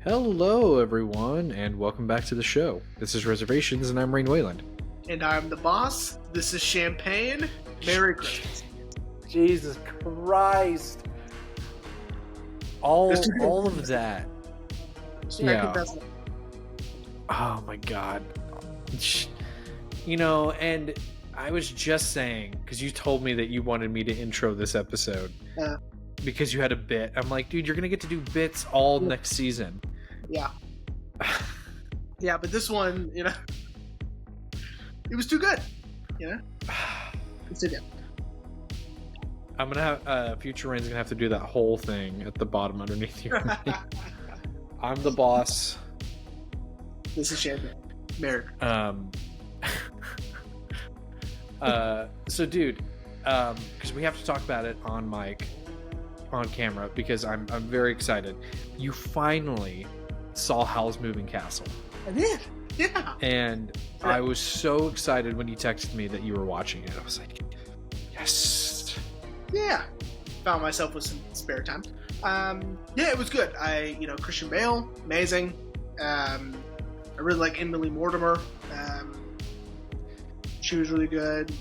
Hello, everyone, and welcome back to the show. This is Reservations, and I'm Rain Wayland. And I'm the boss. This is Champagne. Merry Christmas. Jesus Christ! All of that. Yeah. Oh my God. And I was just saying, because you told me that you wanted me to intro this episode. Because you had a bit. I'm like, dude, you're going to get to do bits all next season. Yeah. Yeah, but this one, it was too good. It's too good. I'm going to have, Future Rain's going to have to do that whole thing at the bottom underneath your name. I'm the boss. This is Champagne. Merry So, dude, because we have to talk about it on mic, on camera, because I'm very excited. You finally saw Howl's Moving Castle. I did. Yeah. And I was so excited when you texted me that you were watching it. I was like, yes. Yeah. Found myself with some spare time. Yeah, it was good. Christian Bale, amazing. I really like Emily Mortimer. She was really good.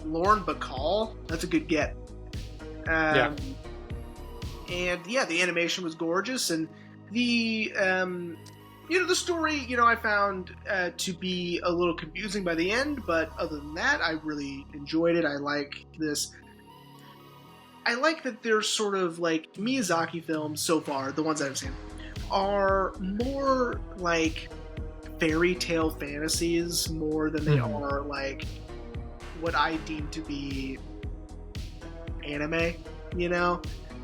Lauren Bacall, that's a good get. Yeah. And yeah, the animation was gorgeous, and the the story, I found to be a little confusing by the end, but other than that, I really enjoyed it. I like this. I like that there's sort of like Miyazaki films so far, the ones I've seen, are more like fairy tale fantasies more than they are like what I deem to be anime,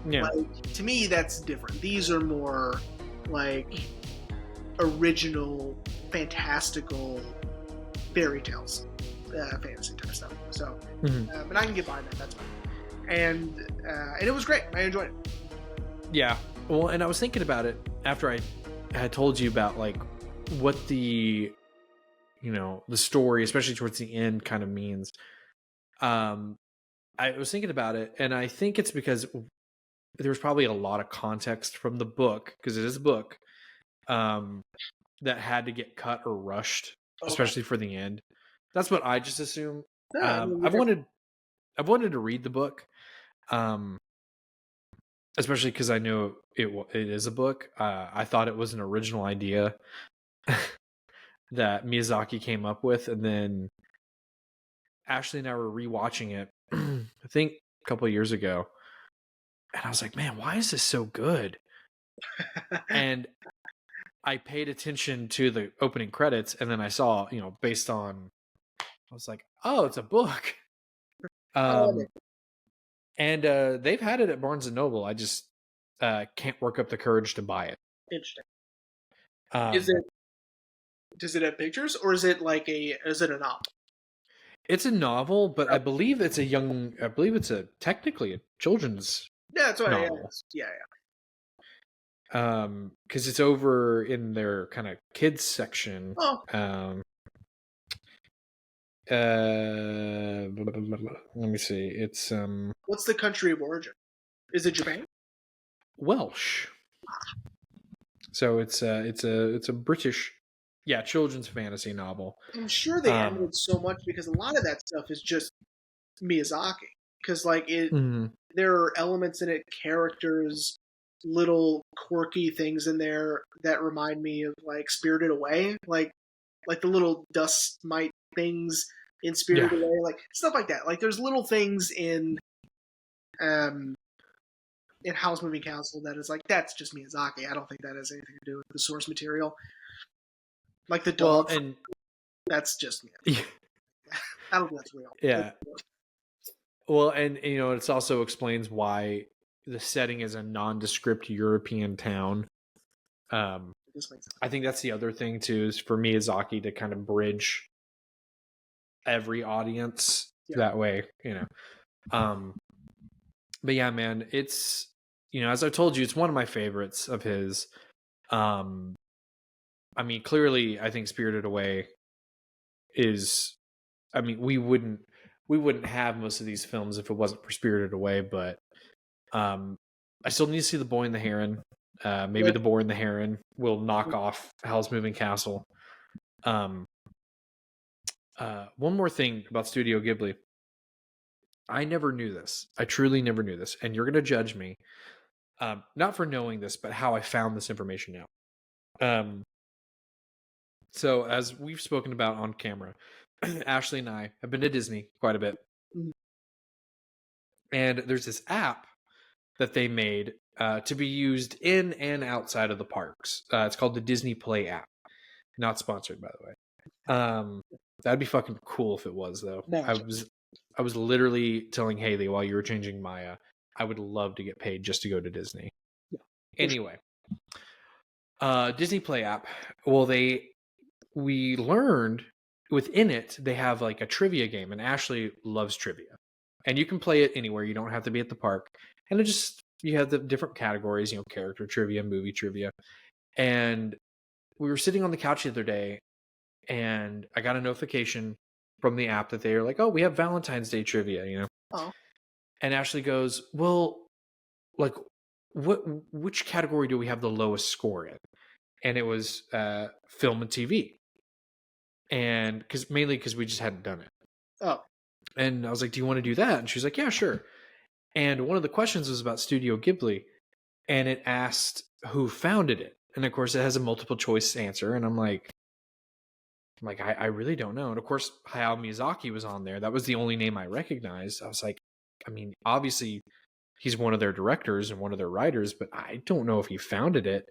Yeah. Like, to me, that's different. These are more like original, fantastical fairy tales, fantasy type stuff. So, but I can get behind that. That's fine. And it was great. I enjoyed it. Yeah. Well, and I was thinking about it after I had told you about like what the story, especially towards the end, kind of means. I was thinking about it, and I think it's because there was probably a lot of context from the book, because it is a book, that had to get cut or rushed, especially for the end. That's what I just assume. I've wanted to read the book, especially because I know it is a book. I thought it was an original idea that Miyazaki came up with, and then Ashley and I were rewatching it, I think a couple of years ago, and I was like, man, why is this so good? And I paid attention to the opening credits, and then I saw, based on, I was like, oh, it's a book. And they've had it at Barnes and Noble. I just can't work up the courage to buy it. Interesting. Does it have pictures, or is it is it a novel? It's a novel, but I believe it's technically a children's novel. Yeah. Because it's over in their kind of kids section. Oh. Let me see. It's What's the country of origin? Is it Japan? Welsh. So it's a British, children's fantasy novel. I'm sure they animated so much because a lot of that stuff is just Miyazaki. Because there are elements in it, characters, little quirky things in there that remind me of like Spirited Away, like the little dust mite things in Spirited Away, like stuff like that. Like there's little things in Howl's Moving Castle that is like, that's just Miyazaki. I don't think that has anything to do with the source material. Like the dog, that's just me. I don't think that's real. Yeah. Well, and it also explains why the setting is a nondescript European town. I think that's the other thing too, is for Miyazaki to kind of bridge every audience that way, But yeah, man, it's as I told you, it's one of my favorites of his. I mean, clearly, I think Spirited Away is. I mean, we wouldn't have most of these films if it wasn't for Spirited Away, but I still need to see The Boy and the Heron. Maybe the Boar and the Heron will knock off Howl's Moving Castle. One more thing about Studio Ghibli. I never knew this. I truly never knew this. And you're going to judge me, not for knowing this, but how I found this information out. So, as we've spoken about on camera, Ashley and I have been to Disney quite a bit. Mhm. And there's this app that they made to be used in and outside of the parks. It's called the Disney Play app. Not sponsored, by the way. That'd be fucking cool if it was, though. No. I was literally telling Haley while you were changing Maya, I would love to get paid just to go to Disney. Yeah. Anyway, Disney Play app. Well, we learned within it they have like a trivia game, and Ashley loves trivia, and you can play it anywhere. You don't have to be at the park, and it just you have the different categories, you know, character trivia, movie trivia, and we were sitting on the couch the other day, and I got a notification from the app that they were like, "Oh, we have Valentine's Day trivia," you know. Oh. And Ashley goes, "Well, like, which category do we have the lowest score in?" And it was film and TV, and mainly because we just hadn't done it. Oh. And I was like, "Do you want to do that?" And she's like, "Yeah, sure." And one of the questions was about Studio Ghibli, and it asked who founded it. And of course, it has a multiple choice answer. And I'm like, I really don't know. And of course, Hayao Miyazaki was on there. That was the only name I recognized. I was like, I mean, obviously, he's one of their directors and one of their writers, but I don't know if he founded it.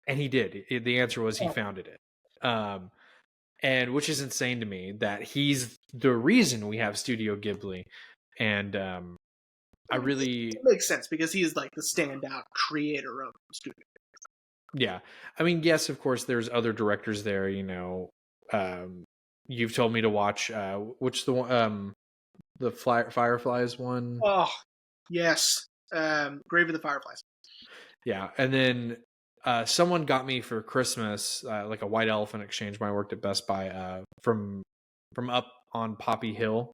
And he did. The answer was he founded it. And which is insane to me that he's the reason we have Studio Ghibli. And I really... It makes sense because he is like the standout creator of the studio. Yeah. I mean, yes, of course, there's other directors there, you know. You've told me to watch, which the one, the Fireflies one? Oh, yes. Grave of the Fireflies. Yeah. And then someone got me for Christmas, like a white elephant exchange when I worked at Best Buy, from Up on Poppy Hill,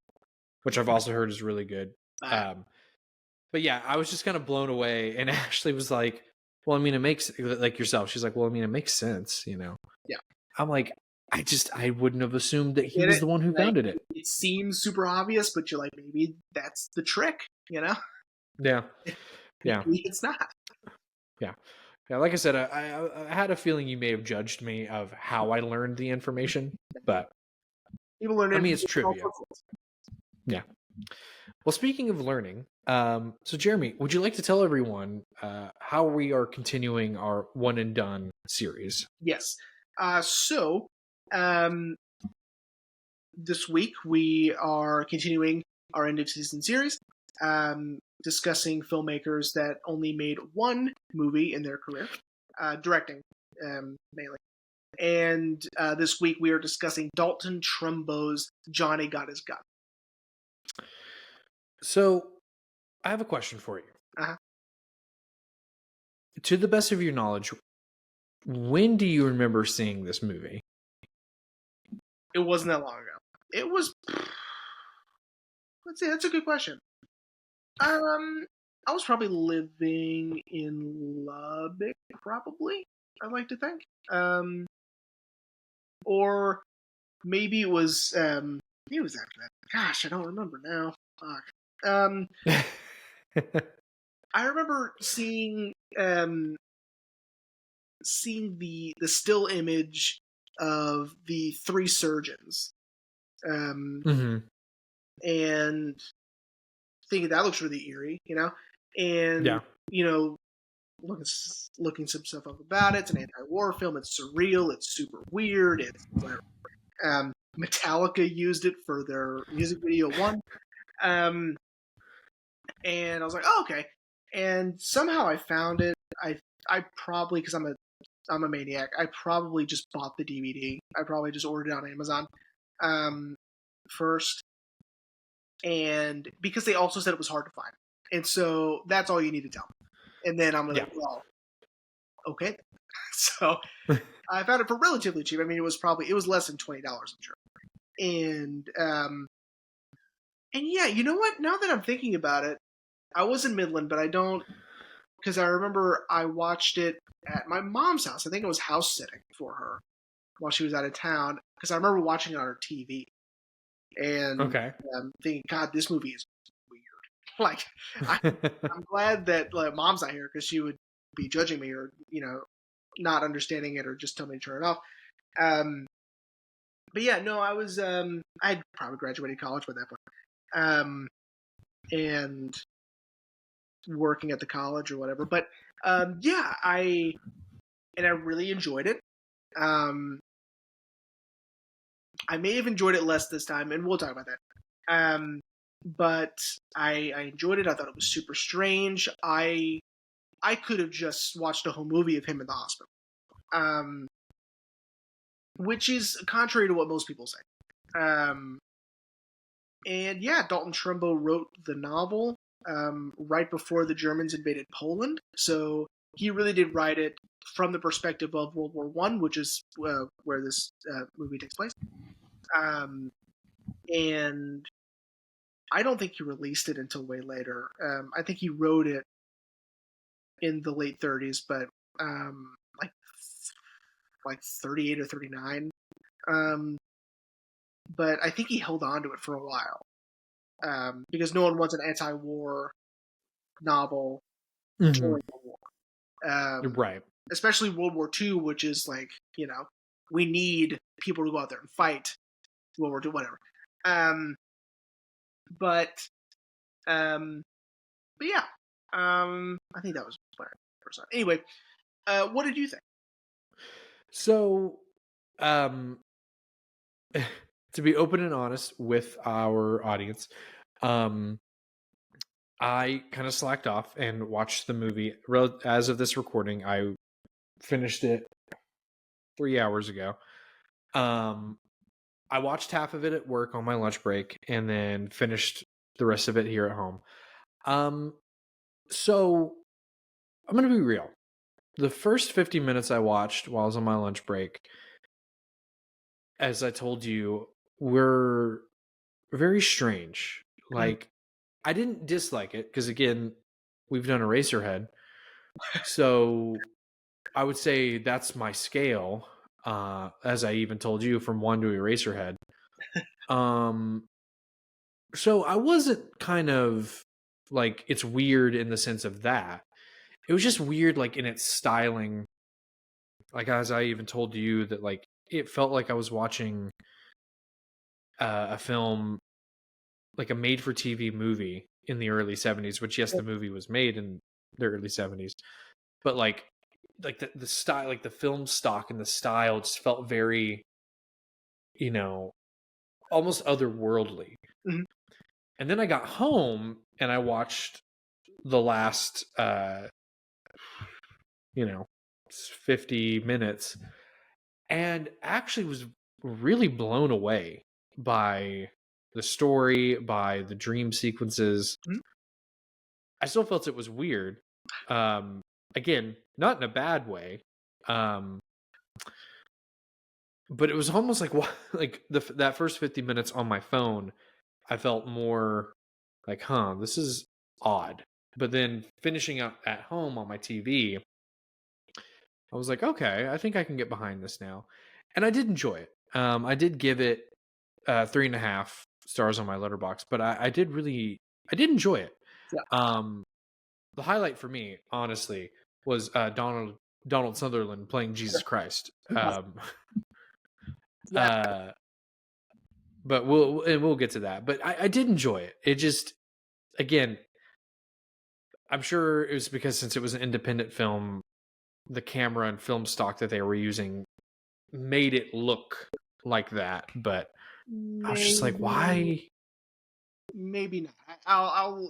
which I've also heard is really good. But yeah, I was just kind of blown away. And Ashley was like, well, I mean, it makes, like yourself, she's like, well, I mean, it makes sense, you know? Yeah. I'm like, I wouldn't have assumed that he was the one who founded it. It seems super obvious, but you're like, maybe that's the trick, you know? Yeah. Yeah. Maybe it's not. Yeah. Yeah. Like I said, I had a feeling you may have judged me of how I learned the information, but people learn it. I mean, it's trivia. Yeah. Well, speaking of learning, so Jeremy, would you like to tell everyone how we are continuing our One and Done series? Yes. So this week we are continuing our end of season series, discussing filmmakers that only made one movie in their career, directing mainly. And this week we are discussing Dalton Trumbo's Johnny Got His Gun. So, I have a question for you. Uh-huh. To the best of your knowledge, when do you remember seeing this movie? It wasn't that long ago. It was... Let's see, that's a good question. I was probably living in Lubbock, probably, I'd like to think. Or maybe it was after that. Gosh, I don't remember now. Fuck. I remember seeing the still image of the three surgeons, and thinking that looks really eerie, you know, and you know, looking some stuff up about it. It's an anti-war film. It's surreal. It's super weird. It's Metallica used it for their music video one. And I was like, oh, okay. And somehow I found it. I probably, because I'm a maniac, I probably just bought the DVD. I probably just ordered it on Amazon first. And because they also said it was hard to find. And so that's all you need to tell me. And then I'm like, well, okay. So I found it for relatively cheap. I mean, it was less than $20, I'm sure. And yeah, you know what? Now that I'm thinking about it, I was in Midland, but I don't because I remember I watched it at my mom's house. I think it was house sitting for her while she was out of town, because I remember watching it on her TV and Okay. thinking, God, this movie is weird. Like, I, I'm glad that like, mom's not here because she would be judging me or, not understanding it or just tell me to turn it off. Um, but yeah, no, I had probably graduated college by that point. And working at the college or whatever. But yeah, I really enjoyed it. Um, I may have enjoyed it less this time, and we'll talk about that. But I enjoyed it. I thought it was super strange. I could have just watched a whole movie of him in the hospital, which is contrary to what most people say. And yeah, Dalton Trumbo wrote the novel right before the Germans invaded Poland. So he really did write it from the perspective of World War One, which is where this movie takes place. And I don't think he released it until way later. I think he wrote it in the late 30s, but like 38 or 39. But I think he held on to it for a while because no one wants an anti-war novel during the war. Right. Especially World War II, which is like, we need people to go out there and fight World War II, whatever. But yeah, I think that was my first time. Anyway, what did you think? So, to be open and honest with our audience, I kind of slacked off and watched the movie. As of this recording, I finished it 3 hours ago. I watched half of it at work on my lunch break and then finished the rest of it here at home. So I'm going to be real. The first 50 minutes I watched while I was on my lunch break, as I told you, were very strange. Like, I didn't dislike it because, again, we've done Eraserhead. So I would say that's my scale, as I even told you, from 1 to Eraserhead. So I wasn't kind of like, it's weird in the sense of that. It was just weird, like, in its styling. Like, as I even told you, that, like, it felt like I was watching a film, like a made-for-TV movie in the early 70s, which, yes, the movie was made in the early 70s. But, like the style, like the film stock and the style just felt very, almost otherworldly. Mm-hmm. And then I got home and I watched the last 50 minutes and actually was really blown away by the story, by the dream sequences. Mm-hmm. I still felt it was weird. Again, not in a bad way. But it was almost like that first 50 minutes on my phone, I felt more like, this is odd. But then finishing up at home on my TV, I was like, okay, I think I can get behind this now. And I did enjoy it. I did give it 3.5 stars on my letterbox, but I did enjoy it. Yeah. The highlight for me, honestly, was Donald Sutherland playing Jesus Christ. Yeah. But we'll get to that. But I did enjoy it. It just, again, I'm sure it was because since it was an independent film, the camera and film stock that they were using made it look like that. But I was just like, why? Maybe not. I'll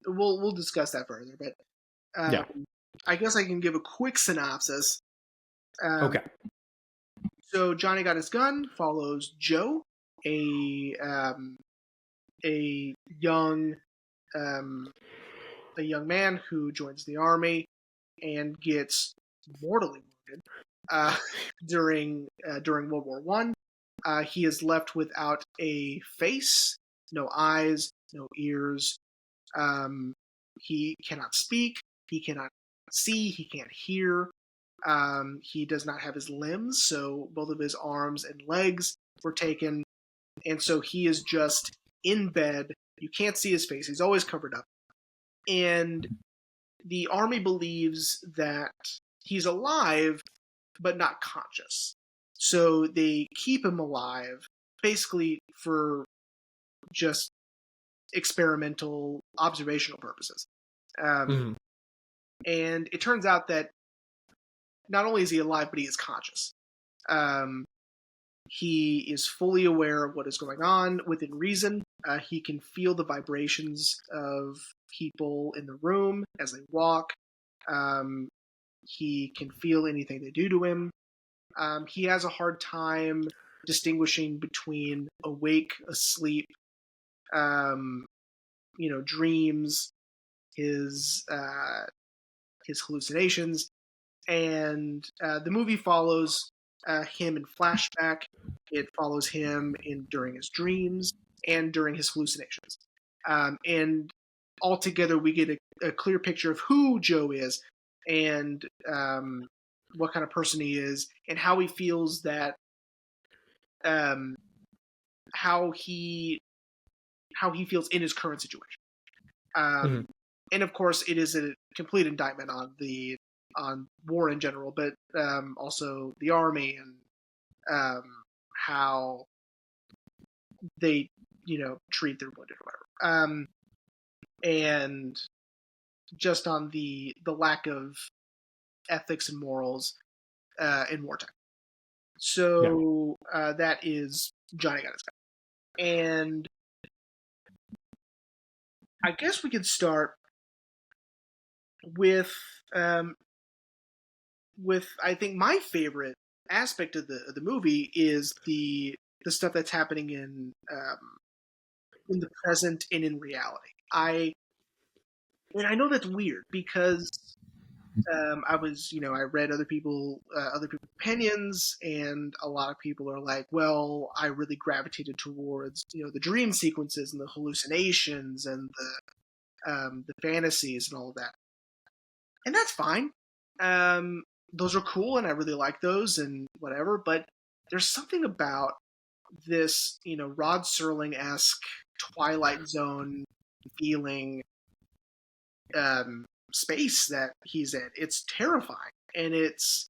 we'll discuss that further. But Yeah. I guess I can give a quick synopsis. Okay. So Johnny Got His Gun follows Joe, a young man who joins the army and gets mortally wounded during World War One. He is left without a face, no eyes, no ears. He cannot speak. He cannot see. He can't hear. He does not have his limbs, so both of his arms and legs were taken, and so he is just in bed. You can't see his face. He's always covered up. And the army believes that he's alive, but not conscious. So they keep him alive, basically for just experimental, observational purposes. Mhm. And it turns out that not only is he alive, but he is conscious. Um, he is fully aware of what is going on within reason. He can feel the vibrations of people in the room as they walk. Um, he can feel anything they do to him. He has a hard time distinguishing between awake, asleep, um, dreams, his hallucinations, and the movie follows him in flashback. It follows him during his dreams and during his hallucinations, and altogether we get a clear picture of who Joe is and what kind of person he is and how he feels that um, how he feels in his current situation. Mhm. And of course, it is a complete indictment on war in general, but also the army and how they treat their wounded or whatever. And just on the lack of ethics and morals in wartime. Yeah. So that is Johnny Got His Gun. And I guess we could start with um, I think my favorite aspect of the movie is the stuff that's happening in the present and in reality. I know that's weird because I was, I read other people's opinions, and a lot of people are like, well, I really gravitated towards, the dream sequences and the hallucinations and the fantasies and all of that, and that's fine. Those are cool, and I really like those and whatever. But there's something about this, Rod Serling-esque Twilight Zone feeling space that he's in. It's terrifying and it's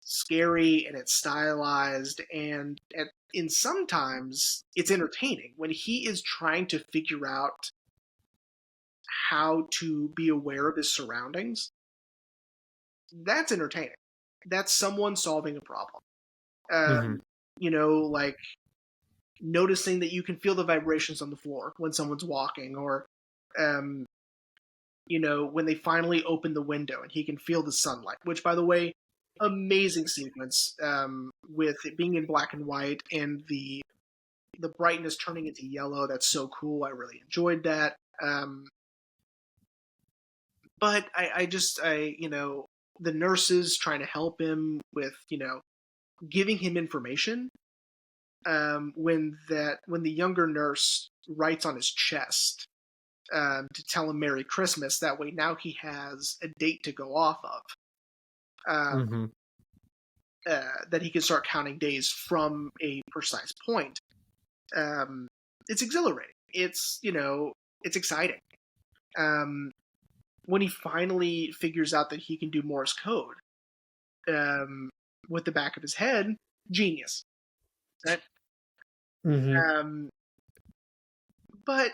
scary and it's stylized and in sometimes it's entertaining when he is trying to figure out how to be aware of his surroundings. That's entertaining. That's someone solving a problem. Mhm. Like noticing that you can feel the vibrations on the floor when someone's walking, or um, when they finally open the window and he can feel the sunlight, which, by the way, amazing sequence with it being in black and white and the brightness turning into yellow. That's so cool. I really enjoyed that. But the nurses trying to help him with, giving him information. When the younger nurse writes on his chest to tell him Merry Christmas. That way, now he has a date to go off of. Mhm. That he can start counting days from a precise point. It's exhilarating. It's exciting. When he finally figures out that he can do Morse code with the back of his head, genius. Right? Mhm. But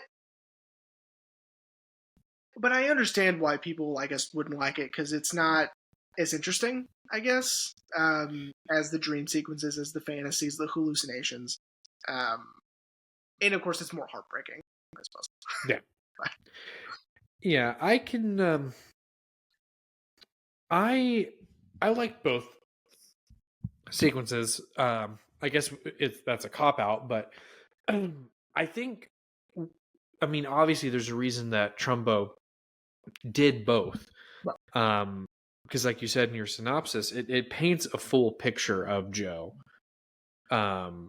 I understand why people, I guess, wouldn't like it because it's not as interesting, I guess, as the dream sequences, as the fantasies, the hallucinations, and of course, it's more heartbreaking, I suppose. Yeah. But, Yeah, I can I like both sequences. I guess that's a cop out, but I think obviously there's a reason that Trumbo did both. but Because like you said in your synopsis, it paints a full picture of Joe. And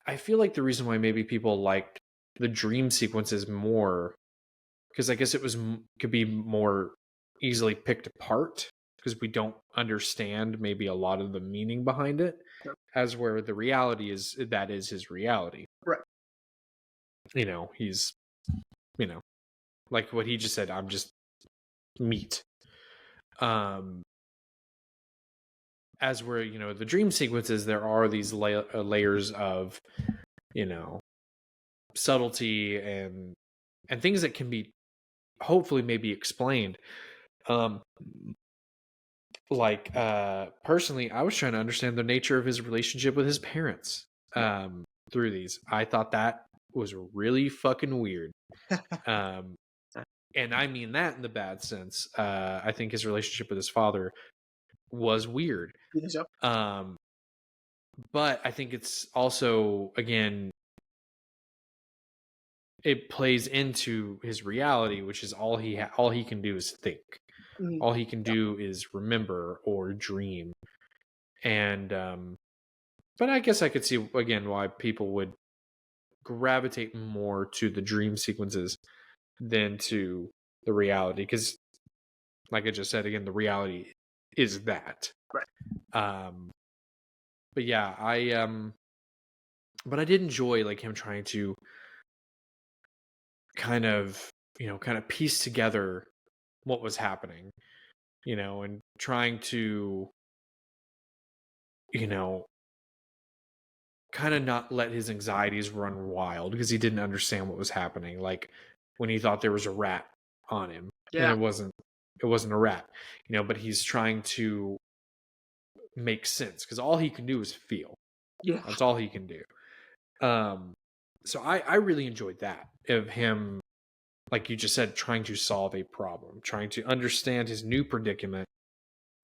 I feel like the reason why maybe people liked the dream sequences more because I guess it could be more easily picked apart because we don't understand maybe a lot of the meaning behind it, Yep. as where the reality is that is his reality. Right. He's like what he just said, I'm just meat. As where the dream sequences, there are these layers of subtlety and things that can be hopefully maybe explained. Like personally, I was trying to understand the nature of his relationship with his parents through these. I thought that was really fucking weird. And I mean that in the bad sense. I think his relationship with his father was weird. You think so? But I think it's also, again, it plays into his reality, which is all he can do is think. Mhm. All he can do is remember or dream. And but I guess I could see again why people would gravitate more to the dream sequences than to the reality, because like I just said, again, the reality is that. Right. But yeah, but I did enjoy like him trying to kind of piece together what was happening, and trying to kind of not let his anxieties run wild because he didn't understand what was happening. Like when he thought there was a rat on him, and Yeah. it wasn't a rat, but he's trying to make sense because all he can do is feel. Yeah. That's all he can do. So I really enjoyed that of him, like you just said, trying to solve a problem, trying to understand his new predicament.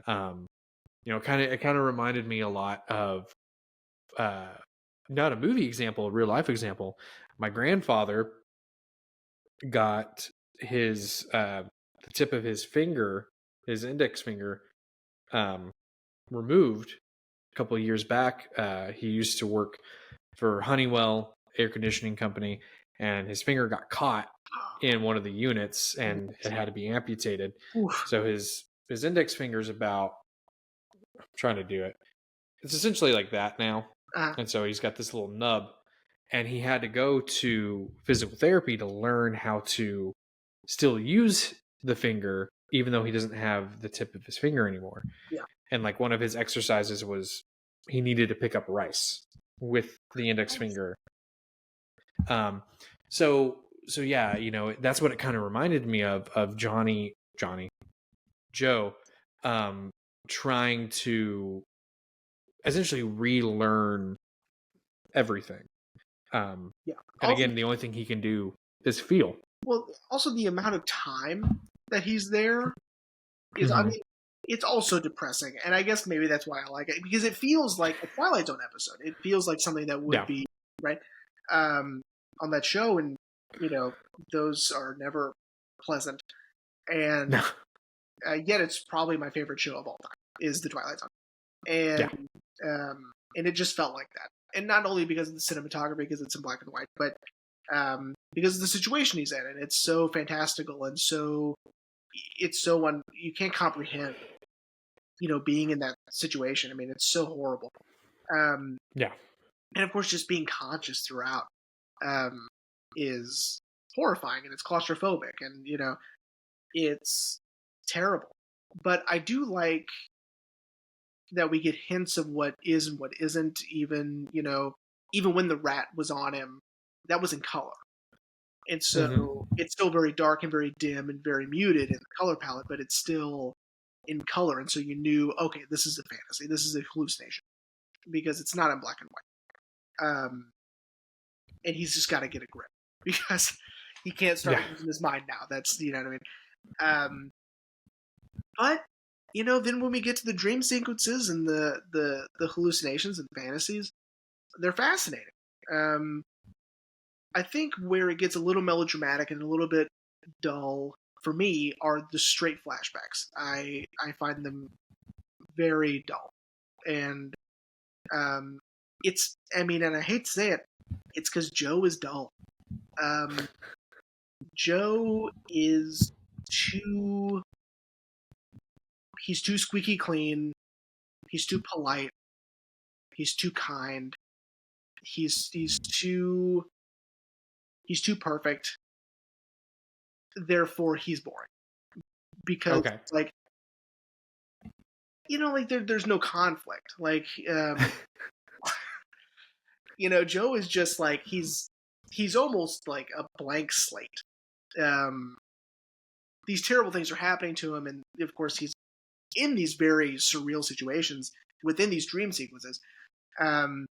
It kind of reminded me a lot of not a movie example, a real life example. My grandfather got his the tip of his finger, his index finger, removed a couple of years back. He used to work for Honeywell air conditioning company, and his finger got caught in one of the units and it had to be amputated. Oof. So his index finger is about, I'm trying to do it, it's essentially like that now. And so he's got this little nub, and he had to go to physical therapy to learn how to still use the finger even though he doesn't have the tip of his finger anymore. Yeah. And like one of his exercises was he needed to pick up rice with the index finger. So yeah, that's what it kind of reminded me of Joe, trying to essentially relearn everything. Yeah. And Also, again, the only thing he can do is feel. well, also the amount of time that he's there is, I mean, it's also depressing, and I guess maybe that's why I like it, because it feels like a Twilight Zone episode. It feels like something that would be right on that show, and those are never pleasant, and yet it's probably my favorite show of all time is the Twilight Zone, and it just felt like that, and not only because of the cinematography, because it's in black and white, but because of the situation he's in, and it's so fantastical and so you can't comprehend, being in that situation. I mean, it's so horrible. And of course, just being conscious throughout is horrifying, and it's claustrophobic, and it's terrible. But I do like that we get hints of what is and what isn't. Even when the rat was on him, that was in color. And so it's still very dark and very dim and very muted in the color palette, but it's still in color. And so you knew, okay, this is a fantasy. This is a hallucination because it's not in black and white. And he's just got to get a grip because he can't start using his mind now. That's, what I mean? But, then when we get to the dream sequences and the hallucinations and fantasies, they're fascinating. I think where it gets a little melodramatic and a little bit dull for me are the straight flashbacks. I find them very dull, and and I hate to say it, it's because Joe is dull. Joe is too he's too squeaky clean, he's too polite, he's too kind, he's too perfect, therefore he's boring. Because Okay. like like there's no conflict. Like Joe is just like he's almost like a blank slate. Um these terrible things are happening to him, and of course he's in these very surreal situations within these dream sequences. Um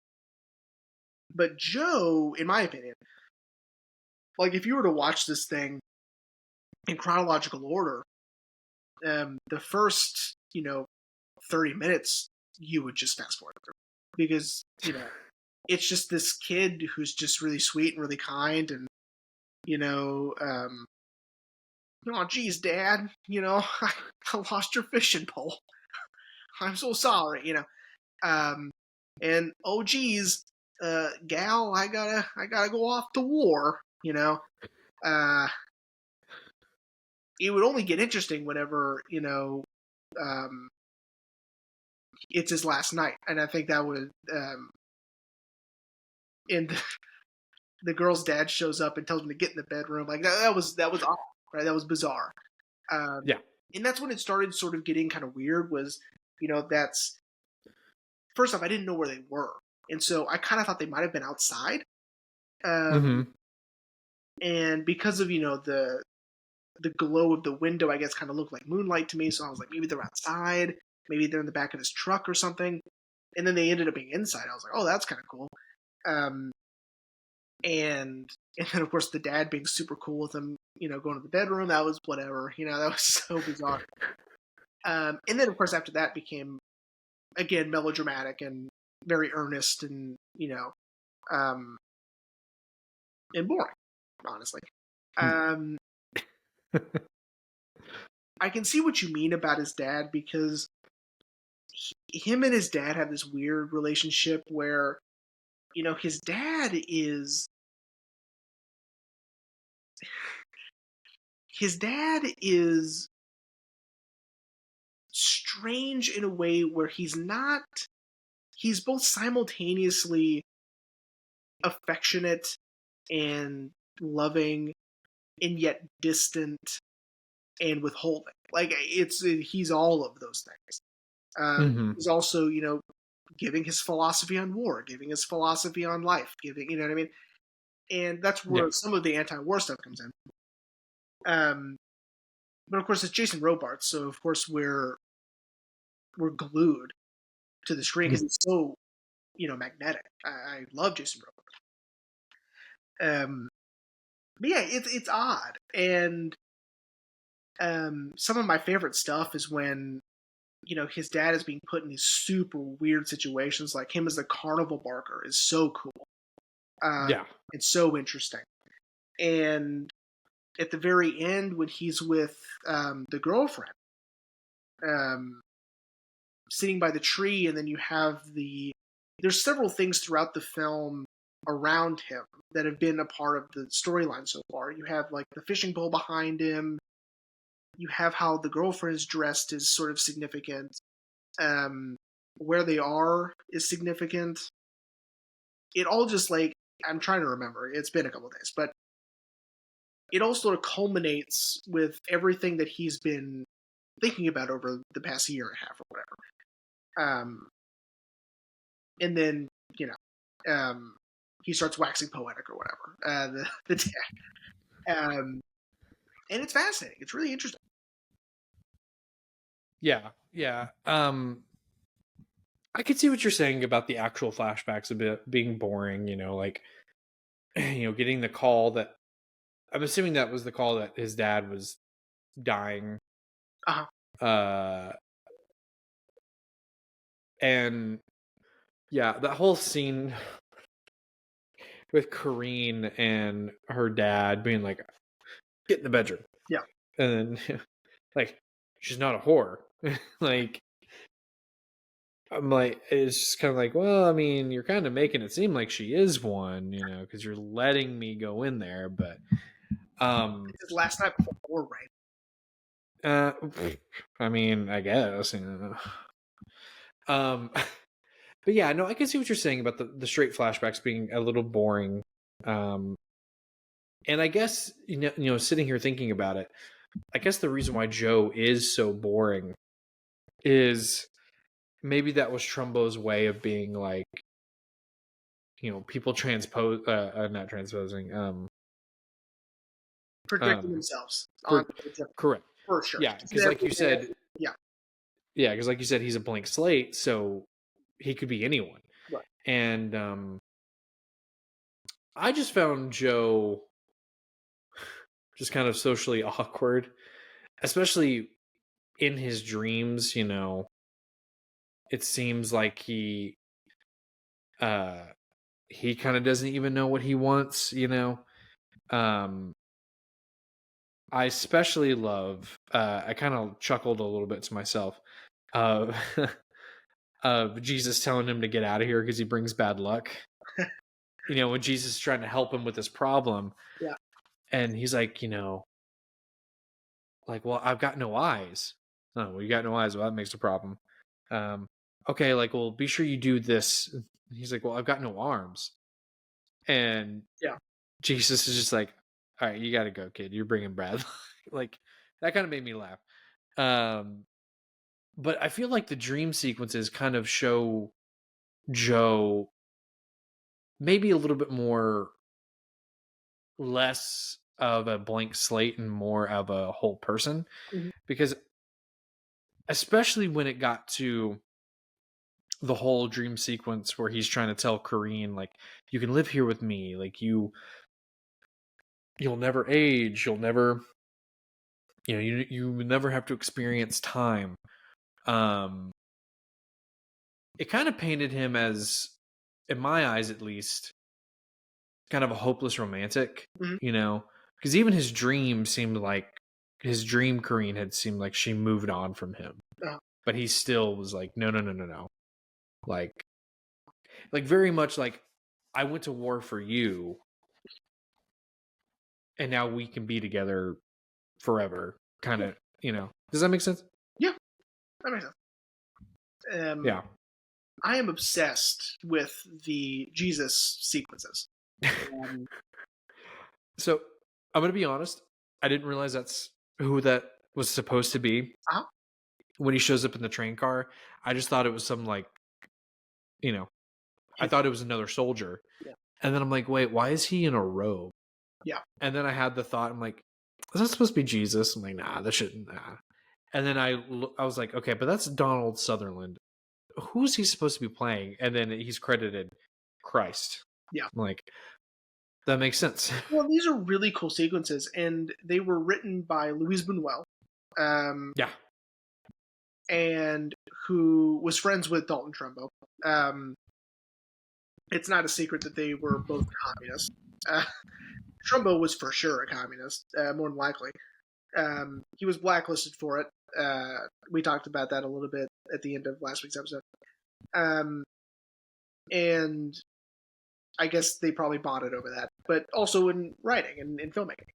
but Joe, in my opinion, like if you were to watch this thing in chronological order, the first 30 minutes you would just fast forward through, because it's just this kid who's just really sweet and really kind, and oh geez, Dad, I lost your fishing pole. I'm so sorry, and oh geez, gal, I gotta go off to war. Uh, it would only get interesting whenever um, it's his last night, and I think that would and the girl's dad shows up and tells him to get in the bedroom. Like that was odd, right? That was bizarre. Yeah. And that's when it started sort of getting kind of weird. Was that's first off, I didn't know where they were, and so I kind of thought they might have been outside. Mm-hmm. And because of the glow of the window, I guess kind of looked like moonlight to me. So I was like, maybe they're outside, maybe they're in the back of his truck or something. And then they ended up being inside. I was like, oh, that's kind of cool. And then of course the dad being super cool with him, going to the bedroom. That was whatever. That was so bizarre. And then of course after that became again melodramatic and very earnest and and boring, honestly. I can see what you mean about his dad, because him and his dad have this weird relationship where his dad is strange in a way where he's both simultaneously affectionate and loving and yet distant and withholding. Like he's all of those things. Mm-hmm. He's also giving his philosophy on war, giving his philosophy on life, giving what I mean. And that's where some of the anti-war stuff comes in. But of course it's Jason Robards, so of course we're glued to the screen because it's so magnetic. I love Jason Robards. But yeah, it's odd, and some of my favorite stuff is when his dad is being put in these super weird situations. Like him as the carnival barker is so cool. It's so interesting. And at the very end, when he's with the girlfriend, sitting by the tree, and then you have there's several things throughout the film around him that have been a part of the storyline so far. You have like the fishing pole behind him. You have how the girlfriend is dressed is sort of significant. Where they are is significant. It all just like, I'm trying to remember. It's been a couple of days, but it all sort of culminates with everything that he's been thinking about over the past year and a half or whatever. And then, he starts waxing poetic or whatever. The dad. And it's fascinating. It's really interesting. Yeah. I could see what you're saying about the actual flashbacks a bit being boring, like getting the call that I'm assuming that was the call that his dad was dying. Uh-huh. And yeah, that whole scene with Corrine and her dad being like, get in the bedroom. Yeah. And then like, she's not a whore. Like, I'm like, it's just kind of like, well, I mean, you're kind of making it seem like she is one, because you're letting me go in there. But It's his last night before war, right? uh, I mean, I guess. Um, but yeah, no, I can see what you're saying about the straight flashbacks being a little boring. Um, and I guess sitting here thinking about it, I guess the reason why Joe is so boring is maybe that was Trumbo's way of being like, people transpose, not transposing, Projecting themselves on for correct, for sure. yeah, He's because never like you gonna- said, yeah, yeah, because like you said, he's a blank slate, so he could be anyone, right. and I just found Joe just kind of socially awkward, especially in his dreams. It seems like uh he kind of doesn't even know what he wants. um I especially love, I kind of chuckled a little bit to myself, uh of Jesus telling him to get out of here because he brings bad luck. When Jesus is trying to help him with this problem, Yeah. and he's like, like, well, I've got no eyes. Oh, well, you got no eyes. Well, that makes a problem. Okay, like, well, be sure you do this. He's like, well, I've got no arms. And Yeah. Jesus is just like, all right, you got to go, kid. You're bringing Brad. Like, that kind of made me laugh. But I feel like the dream sequences kind of show Joe maybe a little bit more, less of a blank slate and more of a whole person. Mhm. Because especially when it got to the whole dream sequence where he's trying to tell Kareen, like, you can live here with me, like, you'll never age, you'll never, you never have to experience time. It kind of painted him as, in my eyes at least, kind of a hopeless romantic. Mhm. Because even his dream seemed like, his dream Kareen had seemed like she moved on from him, but he still was like, no, no, no, no, no, like very much like, I went to war for you, and now we can be together forever, kind of. Does that make sense? Yeah, that makes sense. Yeah. I am obsessed with the Jesus sequences. So I'm gonna be honest, I didn't realize that's who that was supposed to be. Uh-huh. When he shows up in the train car, I just thought it was some, like, I thought it was another soldier. Yeah. And then I'm like, wait, why is he in a robe? Yeah. And then I had the thought, I'm like, is that supposed to be Jesus? I'm like, nah, that shouldn't. Nah. And then I was like, okay, but that's Donald Sutherland. Who's he supposed to be playing? And then he's credited Christ. Yeah. I'm like, that makes sense. Well, these are really cool sequences, and they were written by Louise Buñuel. Yeah. And who was friends with Dalton Trumbo. It's not a secret that they were both communists. Trumbo was for sure a communist, more than likely. He was blacklisted for it. We talked about that a little bit at the end of last week's episode. And I guess they probably bonded over that, but also in writing and in filmmaking.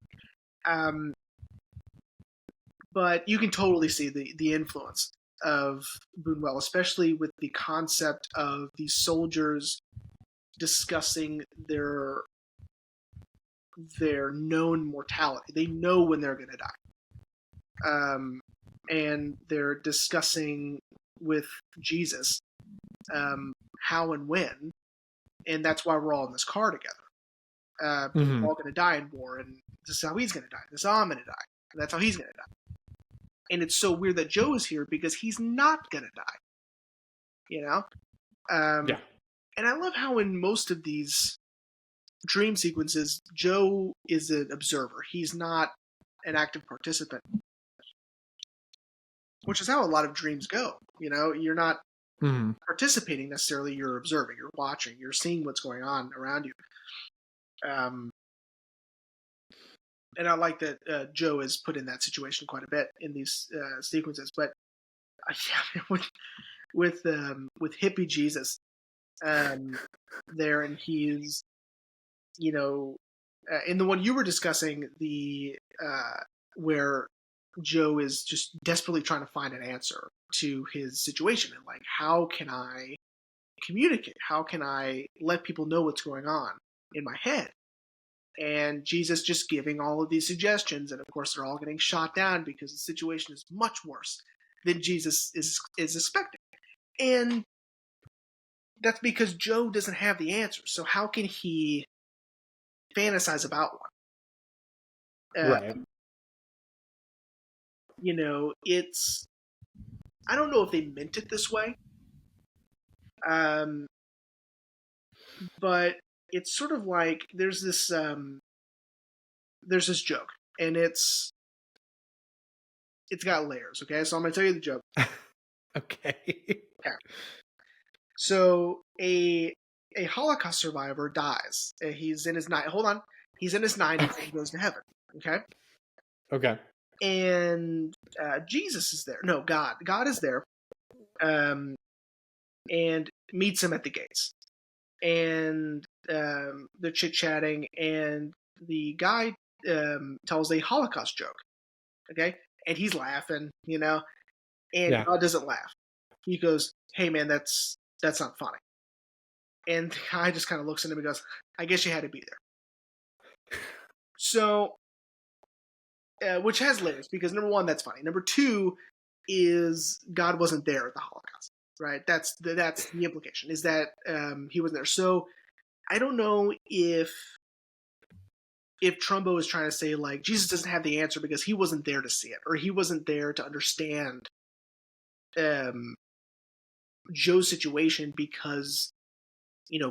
But you can totally see the influence of Buñuel, especially with the concept of these soldiers discussing their known mortality. They know when they're going to die. And they're discussing with Jesus how and when, and that's why we're all in this car together. We're all going to die in war, and this is how he's going to die. This is how I'm going to die, and that's how he's going to die. And it's so weird that Joe is here because he's not going to die. Yeah. And I love how in most of these dream sequences, Joe is an observer. He's not an active participant, which is how a lot of dreams go. You're not participating necessarily. You're observing. You're watching. You're seeing what's going on around you. And I like that Joe is put in that situation quite a bit in these sequences. But with hippie Jesus there, and he's in the one you were discussing, the where Joe is just desperately trying to find an answer to his situation, and like, how can I communicate? How can I let people know what's going on in my head? And Jesus just giving all of these suggestions, and of course they're all getting shot down because the situation is much worse than Jesus is expecting. And that's because Joe doesn't have the answer. So how can he fantasize about one? Right. It's, I don't know if they meant it this way, um, but it's sort of like there's this joke, and it's got layers. Okay, so I'm gonna tell you the joke. Okay. Okay, so a Holocaust survivor dies. He's in his He's in his 90s. And he goes to heaven. Okay. Okay. And Jesus is there. No, God is there, and meets him at the gates. And they're chit chatting, and the guy tells a Holocaust joke. Okay, and he's laughing, and Yeah. God doesn't laugh. He goes, "Hey, man, that's not funny." And the guy just kind of looks at him and goes, "I guess you had to be there." So, which has layers, because number one, that's funny. Number two is God wasn't there at the Holocaust, right? That's the implication, is that he wasn't there. So I don't know if Trumbo is trying to say, like, Jesus doesn't have the answer because he wasn't there to see it, or he wasn't there to understand Joe's situation, because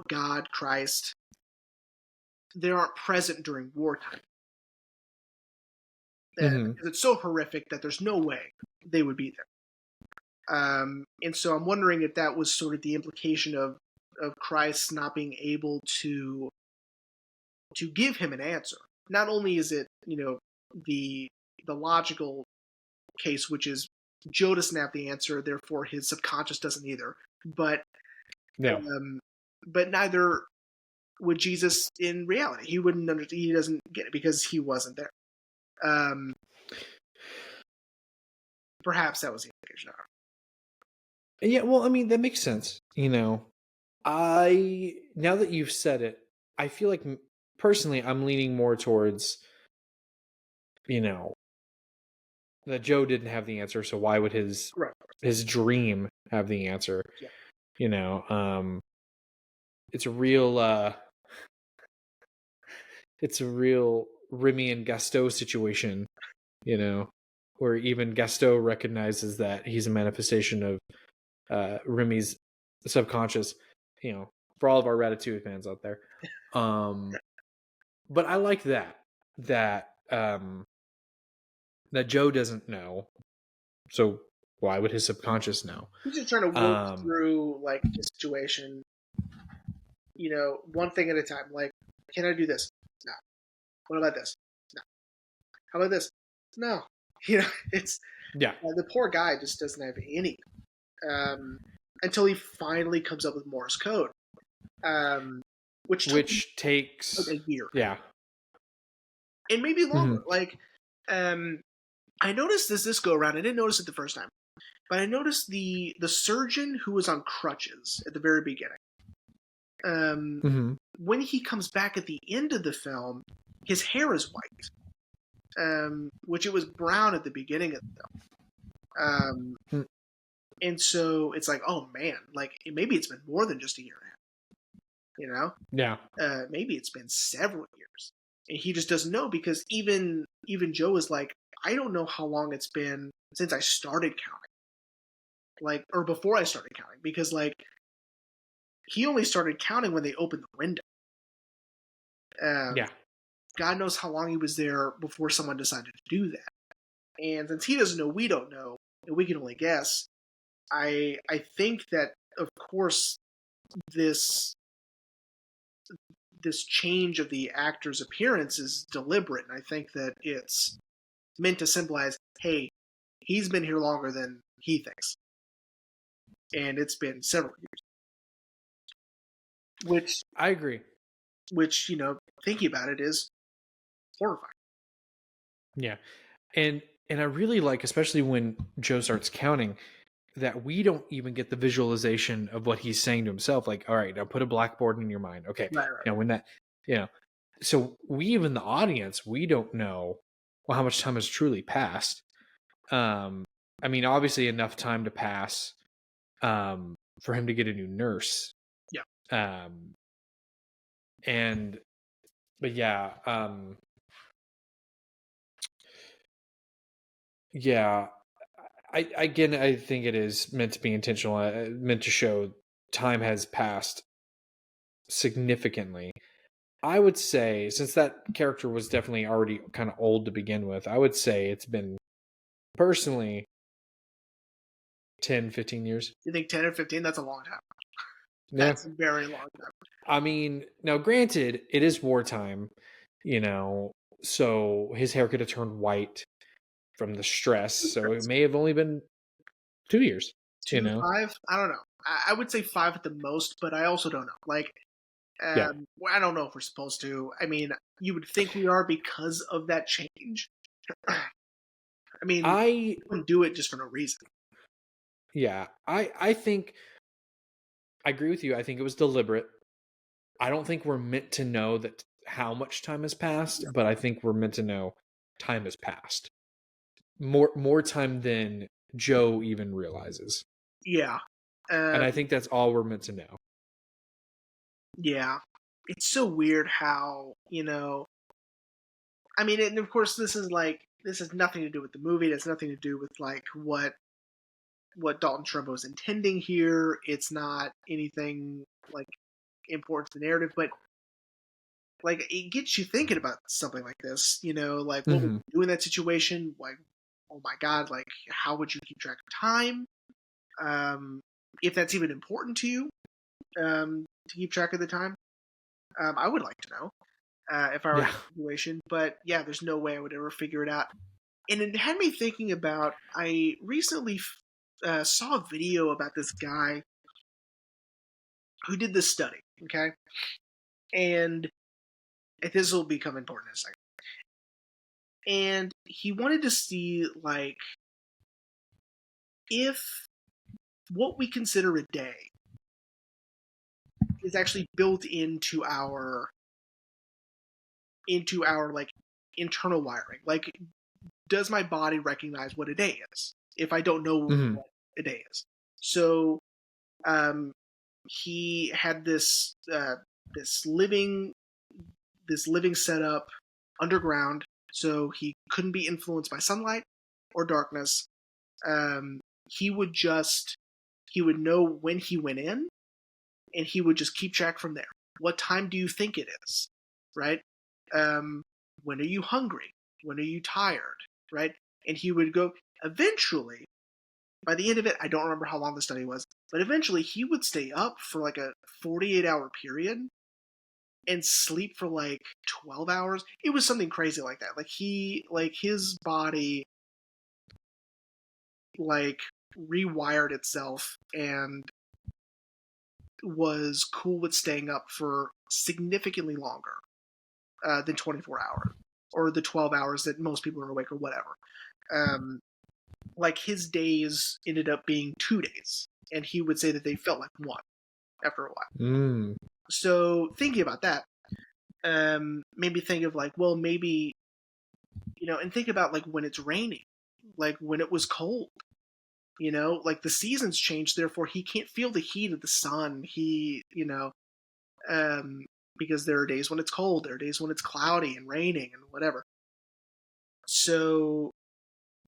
God, Christ, they aren't present during wartime. Because it's so horrific that there's no way they would be there. And so I'm wondering if that was sort of the implication of Christ not being able to give him an answer. Not only is it, the logical case, which is Joe doesn't have the answer, therefore his subconscious doesn't either. But but neither would Jesus in reality. He wouldn't understand. He doesn't get it because he wasn't there. Perhaps that was the implication. Yeah, well, I mean, that makes sense. Now that you've said it, I feel like personally I'm leaning more towards, that Joe didn't have the answer, so why would his dream have the answer? Yeah. It's a real Remy and Gaston situation, where even Gaston recognizes that he's a manifestation of Remy's subconscious, for all of our Ratatouille fans out there. But I like that Joe doesn't know, so why would his subconscious know? He's just trying to work through, like, the situation, one thing at a time. Like, can I do this? No. What about this? No. How about this? No. It's the poor guy just doesn't have any, until he finally comes up with Morse code, which takes like a year. Yeah. And maybe longer. Like, I noticed this go around. I didn't notice it the first time, but I noticed the surgeon who was on crutches at the very beginning. When he comes back at the end of the film, his hair is white, which it was brown at the beginning of the film. And so it's like, oh man, like, maybe it's been more than just a year and a half. Yeah. Maybe it's been several years, and he just doesn't know, because even Joe is like, I don't know how long it's been since I started counting, like, or before I started counting, because, like, he only started counting when they opened the window. Yeah. God knows how long he was there before someone decided to do that. And since he doesn't know, we don't know, and we can only guess. I think that, of course, this change of the actor's appearance is deliberate, and I think that it's meant to symbolize, hey, he's been here longer than he thinks, and it's been several years. Which I agree. Which, thinking about it, is horrifying. Yeah. And I really like, especially when Joe starts counting, that we don't even get the visualization of what he's saying to himself. Like, all right, now put a blackboard in your mind. Okay. Right, right. Now when that, you know, so we, even the audience, we don't know, well, how much time has truly passed. I mean, obviously enough time to pass, for him to get a new nurse. Yeah. And, but yeah, yeah, I think it is meant to be intentional, meant to show time has passed significantly. I would say, since that character was definitely already kind of old to begin with, I would say it's been, personally, 10, 15 years. You think 10 or 15? That's a long time. Yeah. That's a very long time. I mean, now granted, it is wartime, so his hair could have turned white from the stress. So it may have only been 2 years, 2, 5? I don't know. I would say 5 at the most, but I also don't know. Like, Yeah. well, I don't know if we're supposed to. I mean, you would think we are because of that change. I mean, I, wouldn't do it just for no reason. yeah, I think, I agree with you. I think it was deliberate. I don't think we're meant to know that how much time has passed, but I think we're meant to know time has passed. More time than Joe even realizes. Yeah. And I think that's all we're meant to know. Yeah. It's so weird how, I mean, and of course this has nothing to do with the movie. It has nothing to do with like what Dalton Trumbo is intending here. It's not anything like important to the narrative, but like it gets you thinking about something like this, like what would you do in that situation? Like, oh my god, like how would you keep track of time? If that's even important to you, to keep track of the time. I would like to know if I were in that situation, but yeah, there's no way I would ever figure it out. And it had me thinking about, I recently saw a video about this guy who did this study, okay? And this will become important in a second. And he wanted to see, like, if what we consider a day is actually built into our like internal wiring. Like, does my body recognize what a day is if I don't know what a day is? So, he had this living setup underground, so he couldn't be influenced by sunlight or darkness. He would know when he went in, and he would just keep track from there. What time do you think it is? Right? When are you hungry? When are you tired? Right? And he would go, eventually, by the end of it, I don't remember how long the study was, but eventually he would stay up for like a 48-hour period and sleep for like 12 hours. It was something crazy like that. Like his body like rewired itself and was cool with staying up for significantly longer than 24 hours or the 12 hours that most people are awake or whatever. Like his days ended up being 2 days, and he would say that they felt like one after a while. So thinking about that, made me think of like, well, maybe, and think about like when it's raining, like when it was cold, like the seasons change, therefore he can't feel the heat of the sun. Because there are days when it's cold, there are days when it's cloudy and raining and whatever. So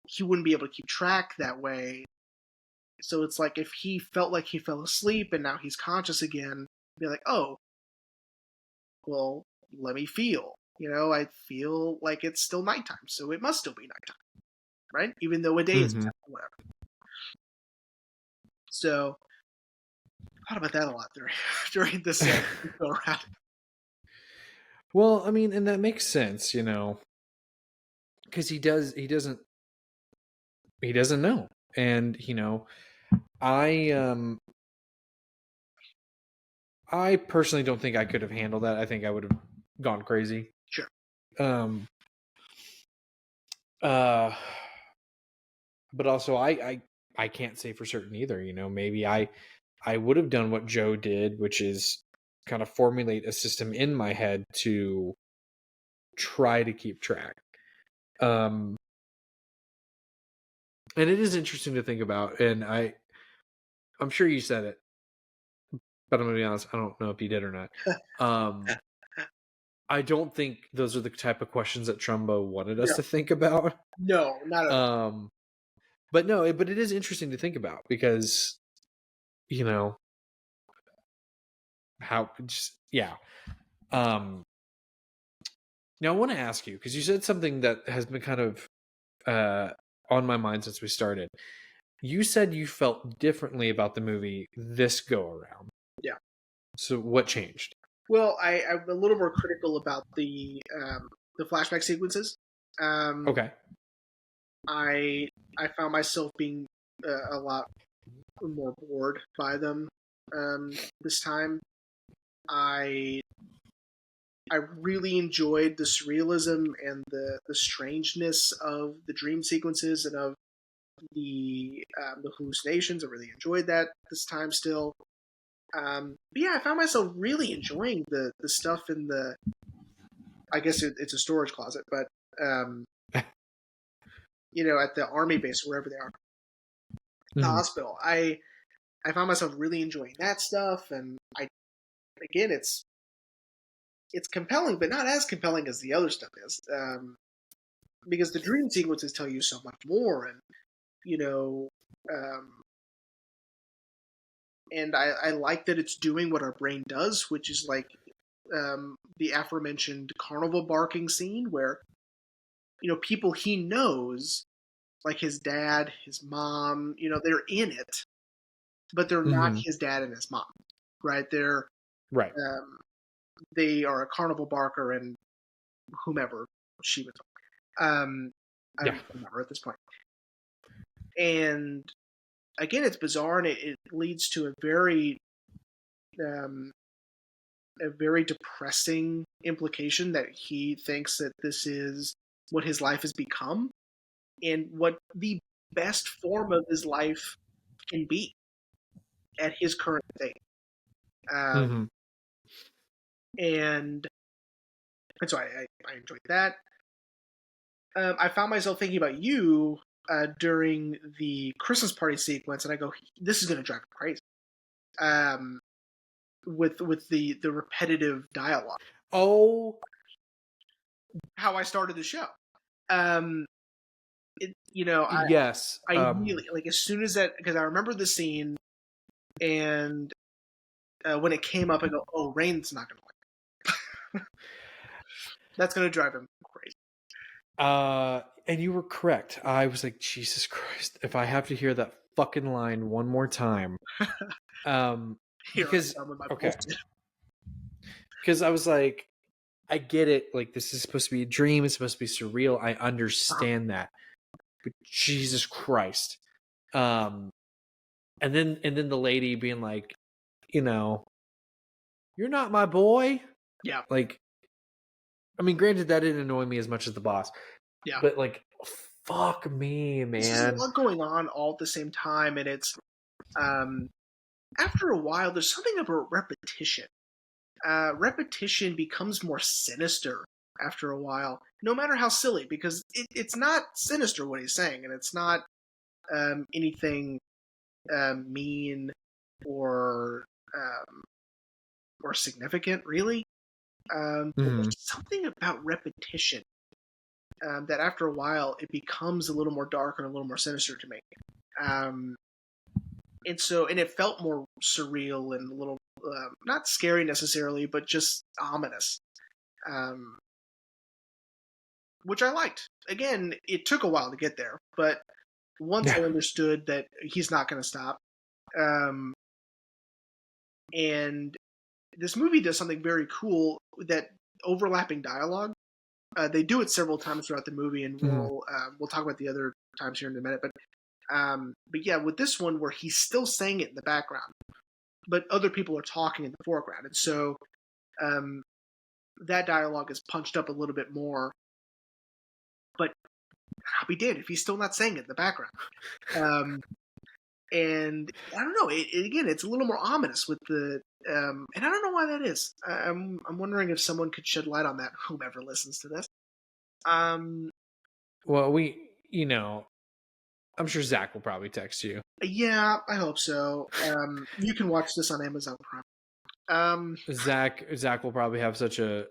he wouldn't be able to keep track that way. So it's like if he felt like he fell asleep and now he's conscious again, be like, oh, well, let me feel. I feel like it's still nighttime, so it must still be nighttime, right? Even though a day is whatever. So I thought about that a lot during this go around. Well, I mean, and that makes sense, because he doesn't know. And, I personally don't think I could have handled that. I think I would have gone crazy. Sure. Uh, but also I can't say for certain either. Maybe I would have done what Joe did, which is kind of formulate a system in my head to try to keep track. Um, and it is interesting to think about, and I'm sure you said it, but I'm gonna be honest, I don't know if you did or not. Um, I don't think those are the type of questions that Trumbo wanted us No, to think about. no, not at all. Um, but no, but it is interesting to think about because you know how just yeah. Um, Now I want to ask you because you said something that has been kind of on my mind since we started. You said you felt differently about the movie this go around. Yeah. So what changed? Well, I'm a little more critical about the flashback sequences. Um, Okay. I I found myself being a lot more bored by them this time. I I really enjoyed the surrealism and the strangeness of the dream sequences and of the hallucinations. I really enjoyed that this time still. But yeah, I found myself really enjoying the stuff in the. I guess it's a storage closet, but um, at the army base or wherever they are, the Mhm. hospital. I found myself really enjoying that stuff, and I again, it's compelling, but not as compelling as the other stuff is, because the dream sequences tell you so much more, and you know, um, and I like that it's doing what our brain does, which is like the aforementioned carnival barking scene where people he knows, like his dad, his mom, they're in it, but they're not Mhm. his dad and his mom, right? Right. Um, they are a carnival barker and whomever she was. I Yeah. don't remember at this point. And again, it's bizarre, and it leads to um, a very depressing implication that he thinks that this is what his life has become and what the best form of his life can be at his current state. Um, Mhm. and and so I enjoyed that. I found myself thinking about you during the Christmas party sequence, and I go, "This is going to drive him crazy." Um, with the repetitive dialogue, Oh, how I started the show. Um, yes. I immediately, like, as soon as that, because I remember the scene, and when it came up, I go, "Oh, Rain's not going to like it. That's going to drive him crazy." And you were correct. I was like, Jesus Christ, if I have to hear that fucking line one more time. Um, Here I because come with my okay. bullshit. Because I was like, I get it. Like, this is supposed to be a dream. It's supposed to be surreal. I understand that. But Jesus Christ. Um, and then the lady being like, you know, you're not my boy. Yeah, Like, I mean, granted, that didn't annoy me as much as the boss, yeah. but like, fuck me, This is a man. lot going on all at the same time, and it's um, after a while, there's something about repetition. Repetition becomes more sinister after a while, no matter how silly, because it's not sinister what he's saying, and it's not anything mean or um, or significant, really. But Hmm. there's something about repetition that after a while it becomes a little more dark and a little more sinister to me. Um, and it felt more surreal and a little not scary necessarily, but just ominous, um, which I liked. Again, it took a while to get there, but once Yeah. I understood that he's not going to stop, um, and this movie does something very cool, that overlapping dialogue. They do it several times throughout the movie, and Hmm. we'll talk about the other times here in a minute. But yeah, with this one where he's still saying it in the background, but other people are talking in the foreground, and so um, that dialogue is punched up a little bit more. But I'll be damned if he's still not saying it in the background. And I don't know. Again, it's a little more ominous with the, and I don't know why that is. I'm wondering if someone could shed light on that. Whomever listens to this. Well, I'm sure Zach will probably text you. Yeah, I hope so. You can watch this on Amazon Prime. Zach will probably have such a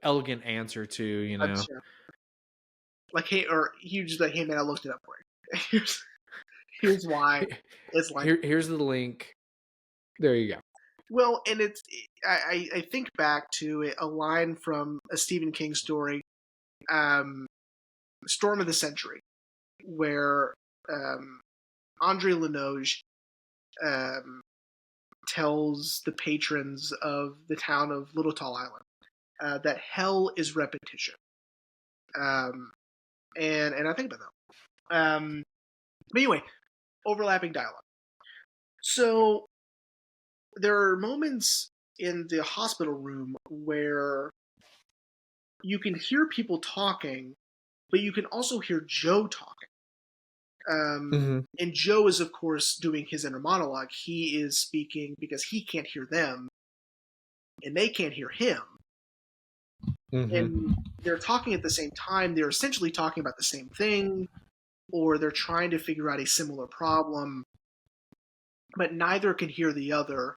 elegant answer to. Like, hey, or he just like, hey man, I looked it up for you. Here's why. It's like here's the link. There you go. Well, and I think back to a line from a Stephen King story, Storm of the Century, where Andre Lenoge tells the patrons of the town of Little Tall Island that hell is repetition. And I think about that. But anyway, overlapping dialogue. So there are moments in the hospital room where you can hear people talking, but you can also hear Joe talking. And Joe is, of course, doing his inner monologue. He is speaking because he can't hear them, and they can't hear him. And they're talking at the same time. They're essentially talking about the same thing, or they're trying to figure out a similar problem, but neither can hear the other.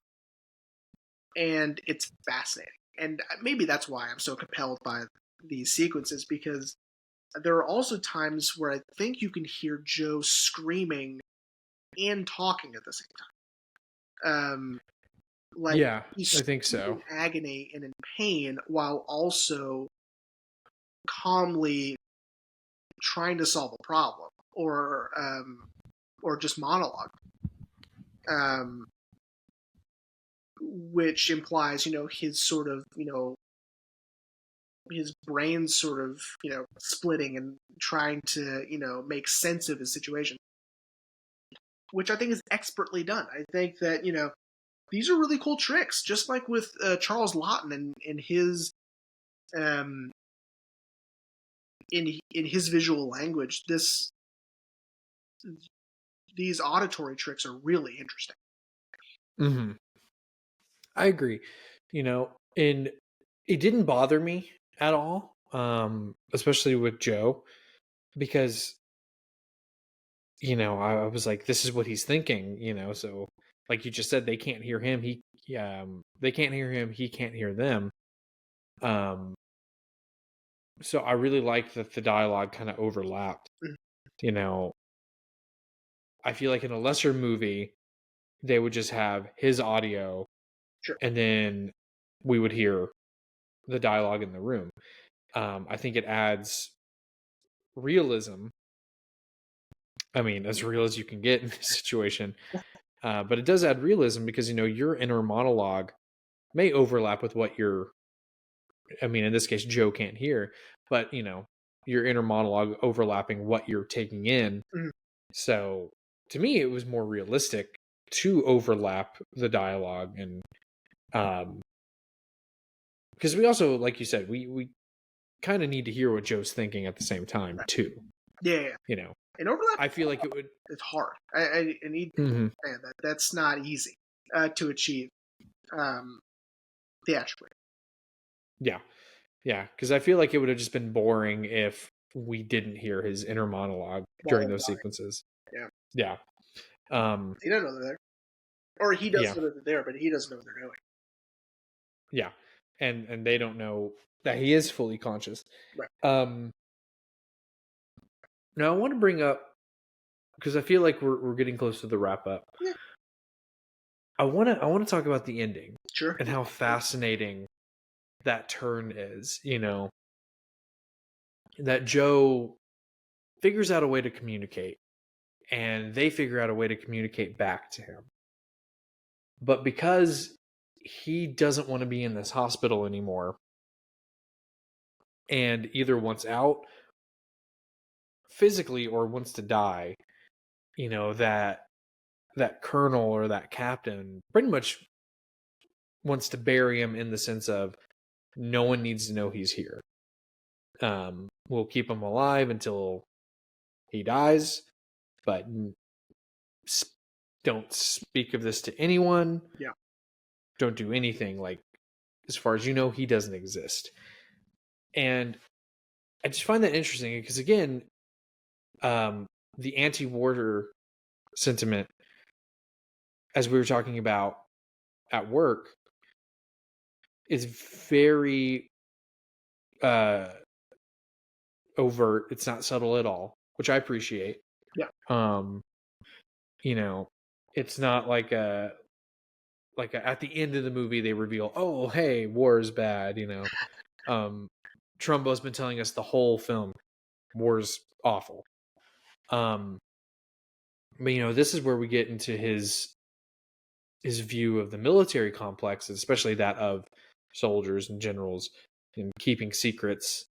And it's fascinating. And maybe that's why I'm so compelled by these sequences, because there are also times where I think you can hear Joe screaming and talking at the same time. Yeah, he's I think so. In agony and in pain while also calmly trying to solve a problem or just monologue. Which implies, his sort of, his brain sort of, splitting and trying to, make sense of his situation, which I think is expertly done. I think that, these are really cool tricks, just like with Charles Laughton and his, in his visual language. These auditory tricks are really interesting. I agree. And it didn't bother me at all, especially with Joe, because I was like, this is what he's thinking. So like you just said, they can't hear him. They can't hear him. He can't hear them. So I really like that the dialogue kind of overlapped. I feel like in a lesser movie, they would just have his audio, sure, and then we would hear the dialogue in the room. I think it adds realism. I mean, as real as you can get in this situation. But it does add realism because, your inner monologue may overlap with what in this case, Joe can't hear, but, your inner monologue overlapping what you're taking in. So to me, it was more realistic to overlap the dialogue. And because we also, like you said, we kind of need to hear what Joe's thinking at the same time, too. Yeah. And overlap, I feel like it's hard. I need to understand that that's not easy to achieve theatrically. Yeah, because I feel like it would have just been boring if we didn't hear his inner monologue during those sequences. Yeah. He doesn't know they're there, or he does know that they're there, but he doesn't know what they're doing. Yeah, and they don't know that he is fully conscious. Right. Now I want to bring up, because I feel like we're getting close to the wrap up. Yeah. I want to talk about the ending, sure, and how fascinating that turn is. That Joe figures out a way to communicate, and they figure out a way to communicate back to him. But because he doesn't want to be in this hospital anymore, and either wants out physically or wants to die, that colonel or that captain pretty much wants to bury him, in the sense of no one needs to know he's here. We'll keep him alive until he dies, but don't speak of this to anyone. Yeah. Don't do anything. Like, as far as you know, he doesn't exist. And I just find that interesting because, again, the anti-war sentiment, as we were talking about at work, is very overt. It's not subtle at all, which I appreciate. Yeah. You know, it's not like at the end of the movie they reveal, oh, hey, war is bad. Trumbo's been telling us the whole film, war's awful. But this is where we get into his view of the military complex, especially that of soldiers and generals and keeping secrets.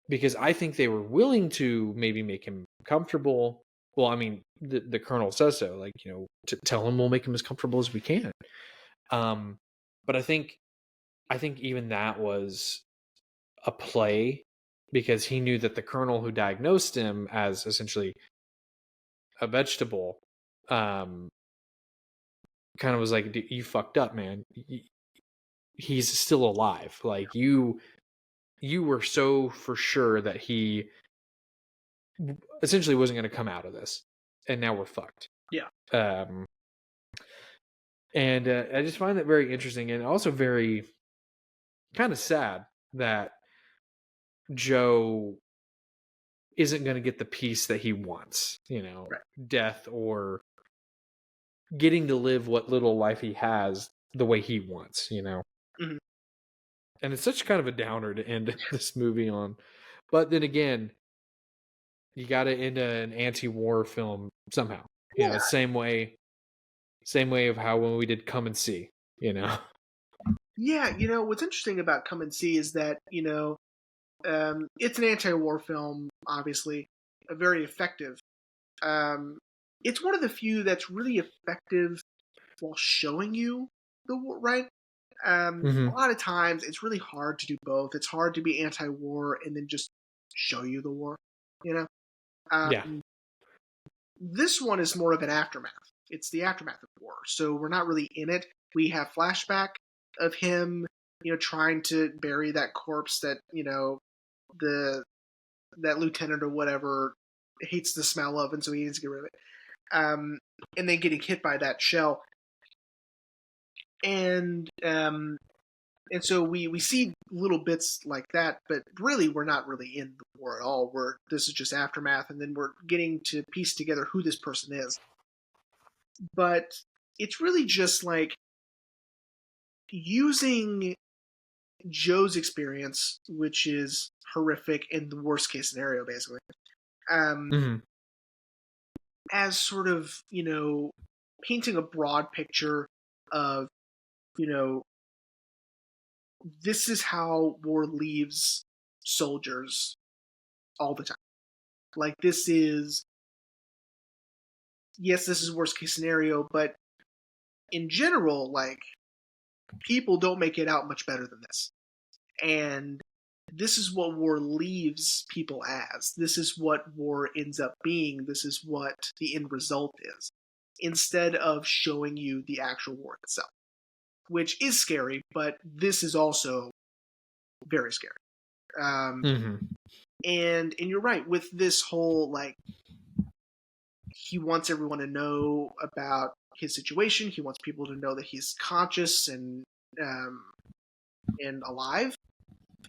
Because I think they were willing to maybe make him comfortable. Well, I mean, the colonel says so, like, to tell him we'll make him as comfortable as we can. But I think even that was a play, because he knew that the colonel who diagnosed him as essentially a vegetable, kind of was like, you fucked up, man. He's still alive. Like, you were so for sure that he essentially wasn't going to come out of this, and now we're fucked. Yeah. And I just find that very interesting, and also very kind of sad that Joe isn't going to get the peace that he wants, Right. Death, or getting to live what little life he has the way he wants, Mm-hmm. And it's such kind of a downer to end this movie on. But then again, you got to end an anti-war film somehow. Yeah. Same way of how when we did Come and See, Yeah, what's interesting about Come and See is that, it's an anti-war film, obviously, very effective. It's one of the few that's really effective while showing you the war, right? A lot of times it's really hard to do both. It's hard to be anti-war and then just show you the war, Yeah. This one is more of an aftermath. It's the aftermath of war. So we're not really in it. We have flashback of him, trying to bury that corpse that, that lieutenant or whatever hates the smell of, and so he needs to get rid of it. And then getting hit by that shell. And so we see little bits like that, but really we're not really in the war at all. This is just aftermath, and then we're getting to piece together who this person is. But it's really just like using Joe's experience, which is horrific in the worst case scenario, basically, as sort of, painting a broad picture of, this is how war leaves soldiers all the time. Like, this is worst case scenario, but in general, like, people don't make it out much better than this. And this is what war leaves people as. This is what war ends up being. This is what the end result is. Instead of showing you the actual war itself, which is scary, but this is also very scary. And you're right, with this whole, like, he wants everyone to know about his situation. He wants people to know that he's conscious and alive,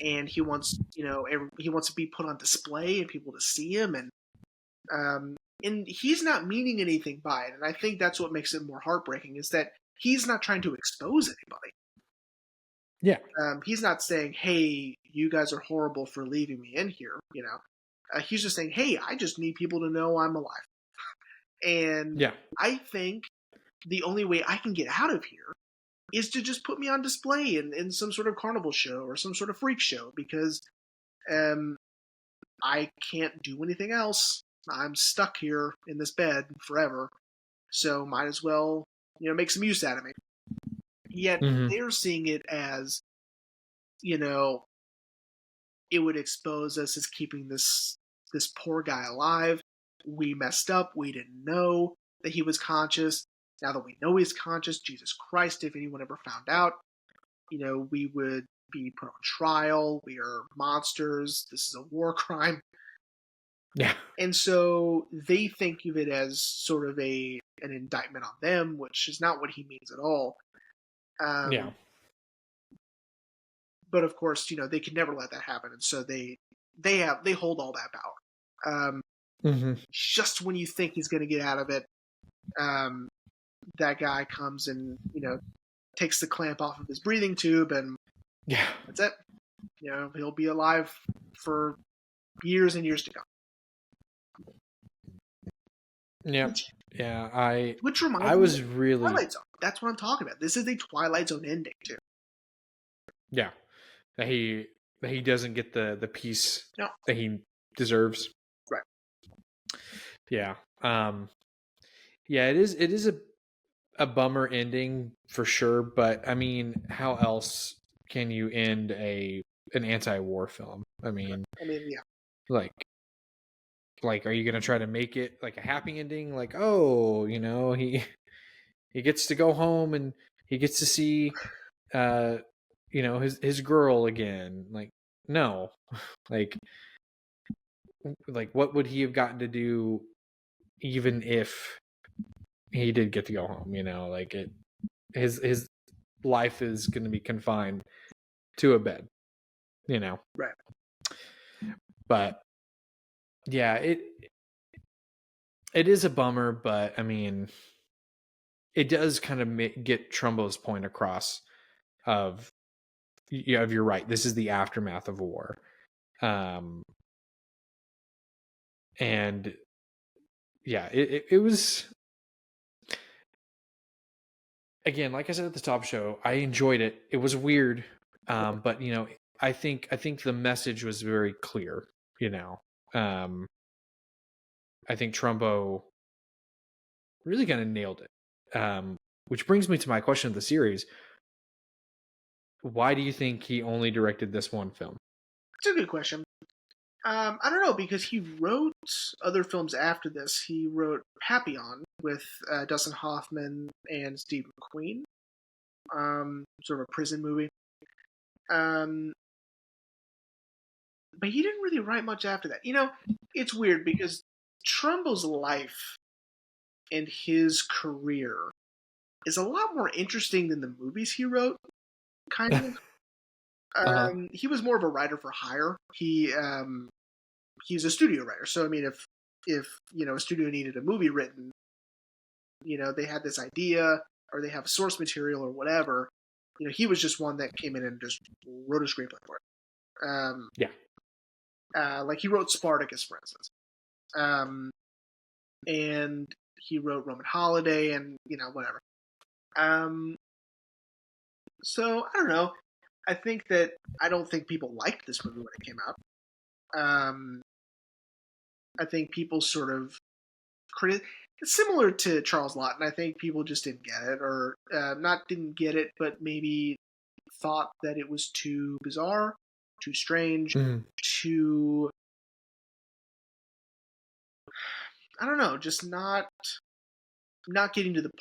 and he wants he wants to be put on display and people to see him, and he's not meaning anything by it. And I think that's what makes it more heartbreaking, is that he's not trying to expose anybody. Yeah. He's not saying, hey, you guys are horrible for leaving me in here, he's just saying, hey, I just need people to know I'm alive. And yeah. I think the only way I can get out of here is to just put me on display in some sort of carnival show or some sort of freak show, because I can't do anything else. I'm stuck here in this bed forever, so might as well, make some use out of me. Yet they're seeing it as, it would expose us as keeping this this poor guy alive. We messed up. We didn't know that he was conscious. Now that we know he's conscious, Jesus Christ, if anyone ever found out, we would be put on trial. We are monsters. This is a war crime. Yeah. And so they think of it as sort of an indictment on them, which is not what he means at all. Yeah. But of course, they can never let that happen, and so they hold all that power. Just when you think he's going to get out of it, that guy comes and takes the clamp off of his breathing tube, and that's it. He'll be alive for years and years to come. Yeah, yeah. Which reminds I was me of really Twilight Zone. That's what I'm talking about. This is a Twilight Zone ending too. Yeah, that he doesn't get the peace No. that he deserves. Right. Yeah. Yeah. It is a bummer ending for sure, but I mean, how else can you end an anti-war film? I mean, yeah. Like, are you gonna try to make it like a happy ending? Like, oh, he gets to go home and he gets to see, his girl again. Like, no, like what would he have gotten to do, even if he did get to go home? Like his life is going to be confined to a bed. Right. But yeah, it is a bummer, but I mean, it does kind of get Trumbo's point across of, you're right. This is the aftermath of war. And yeah, it was, again, like I said at the top show, I enjoyed it. It was weird. But I think the message was very clear, I think Trumbo really kind of nailed it. Which brings me to my question of the series. Why do you think he only directed this one film? It's a good question. I don't know, because he wrote other films after this. He wrote Papillon with Dustin Hoffman and Steve McQueen, sort of a prison movie. But he didn't really write much after that. It's weird because Trumbo's life and his career is a lot more interesting than the movies he wrote, kind of. He was more of a writer for hire. He's a studio writer. So, I mean, if a studio needed a movie written, they had this idea or they have source material or whatever, he was just one that came in and just wrote a screenplay for it. Like he wrote Spartacus, for instance. And he wrote Roman Holiday and, whatever. So, I don't know. I don't think people liked this movie when it came out. I think people sort of it's similar to Charles Lawton. I think people just didn't get it, or not didn't get it, but maybe thought that it was too bizarre, too strange, too, I don't know, just not getting to the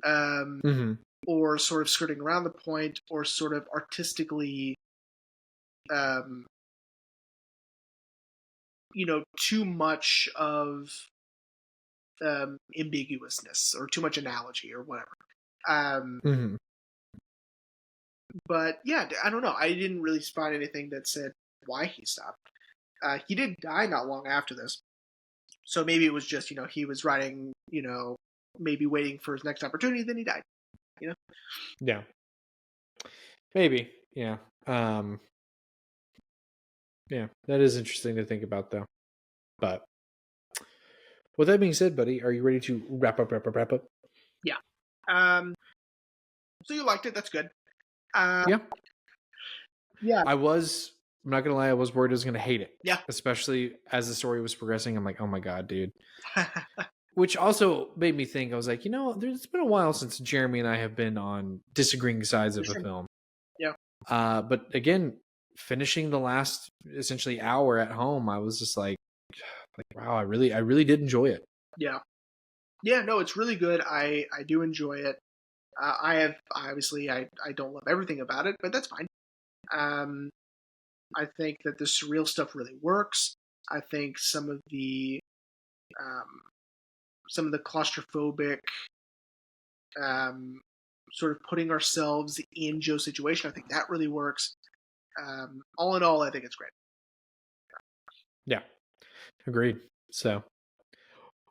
point. Or sort of skirting around the point, or sort of artistically, too much of ambiguousness or too much analogy or whatever. But yeah, I don't know. I didn't really find anything that said why he stopped. He did die not long after this. So maybe it was just, he was writing, maybe waiting for his next opportunity, then he died. Yeah. Maybe. Yeah. Yeah, that is interesting to think about, though. But with that being said, buddy, are you ready to wrap up? Yeah. So you liked it. That's good. Yeah. Yeah. I'm not going to lie, I was worried I was going to hate it. Yeah. Especially as the story was progressing. I'm like, oh my God, dude. Which also made me think, I was like, there's been a while since Jeremy and I have been on disagreeing sides of a film. Yeah. But again, finishing the last essentially hour at home, I was just like, like, wow, I really did enjoy it. Yeah. Yeah, no, it's really good. I do enjoy it. I have obviously I don't love everything about it, but that's fine. Um, I think that the surreal stuff really works. I think um, some of the claustrophobic sort of putting ourselves in Joe's situation, I think that really works. All in all, I think it's great. Yeah, agreed. So,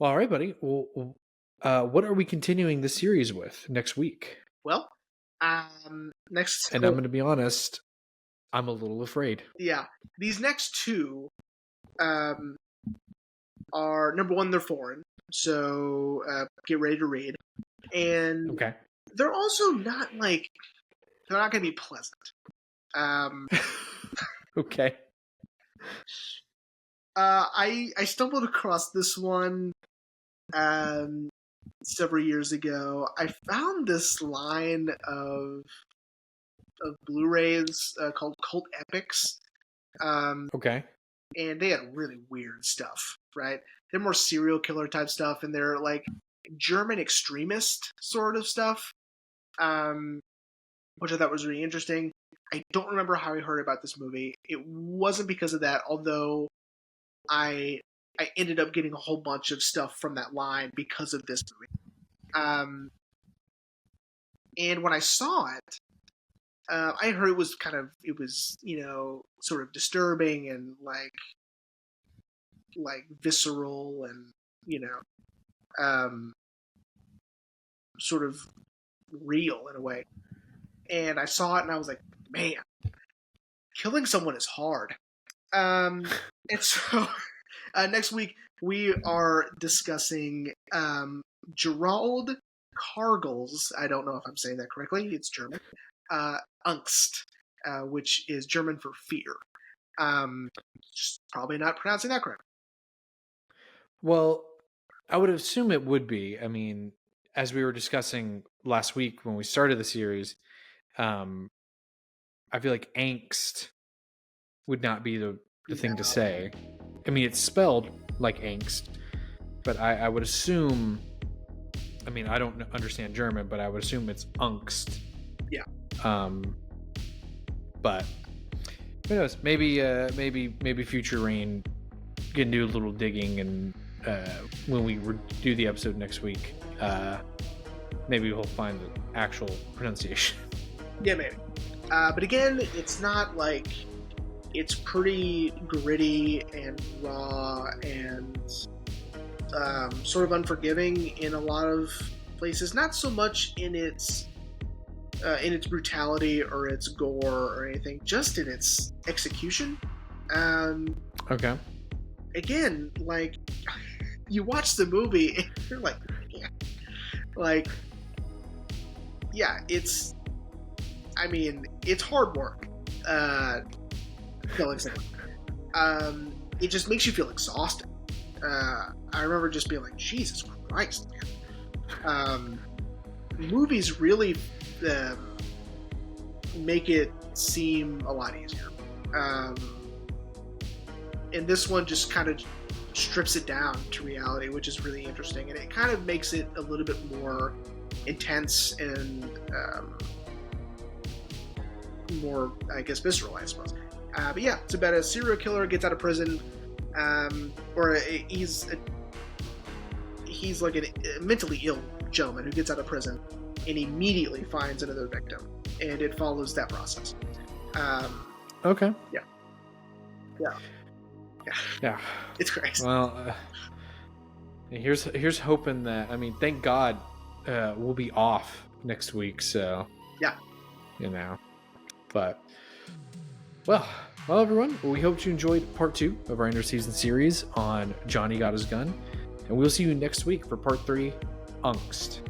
well, all right, buddy. Well, what are we continuing the series with next week? Well, next, And I'm going to be honest, I'm a little afraid. yeah, these next two um, are number one, they're foreign, so get ready to read, and Okay. they're also not like they're not going to be pleasant. Okay. I stumbled across this one several years ago. I found this line of Blu-rays called Cult Epics. Okay. And they had really weird stuff, right? They're more serial killer type stuff, and they're like German extremist sort of stuff, which I thought was really interesting. I don't remember how I heard about this movie. It wasn't because of that, although I ended up getting a whole bunch of stuff from that line because of this movie. And when I saw it, I heard it was sort of disturbing and like visceral and sort of real in a way. And I saw it and I was like, man, killing someone is hard. And so next week we are discussing Gerald Kargel's, I don't know if I'm saying that correctly, it's German, Angst, which is German for fear. Just probably not pronouncing that correctly. Well, I would assume it would be. I mean, as we were discussing last week when we started the series, I feel like angst would not be the thing to say. I mean, it's spelled like angst, but I would assume, I mean, I don't understand German, but I would assume it's angst. Yeah. But who knows? Maybe Future Rain can do a little digging, and when we do the episode next week, maybe we'll find the actual pronunciation. Yeah, maybe. But again, it's not like it's pretty gritty and raw and sort of unforgiving in a lot of places. Not so much in its brutality or its gore or anything, just in its execution. Okay. Again, like you watch the movie and you're like, yeah, it's. I mean, it's hard work. Killing someone. It just makes you feel exhausted. I remember just being like, Jesus Christ, man. Movies really make it seem a lot easier. And this one just kind of strips it down to reality, which is really interesting. And it kind of makes it a little bit more intense and more, I guess, visceral, I suppose. But yeah, it's about a serial killer gets out of prison, he's like a mentally ill gentleman who gets out of prison and immediately finds another victim, and it follows that process. Okay. Yeah. It's crazy. Well, here's hoping that, I mean, thank God we'll be off next week, so yeah, but well, everyone, we hope you enjoyed part 2 of our inter-season series on Johnny Got His Gun, and we'll see you next week for part 3, Angst.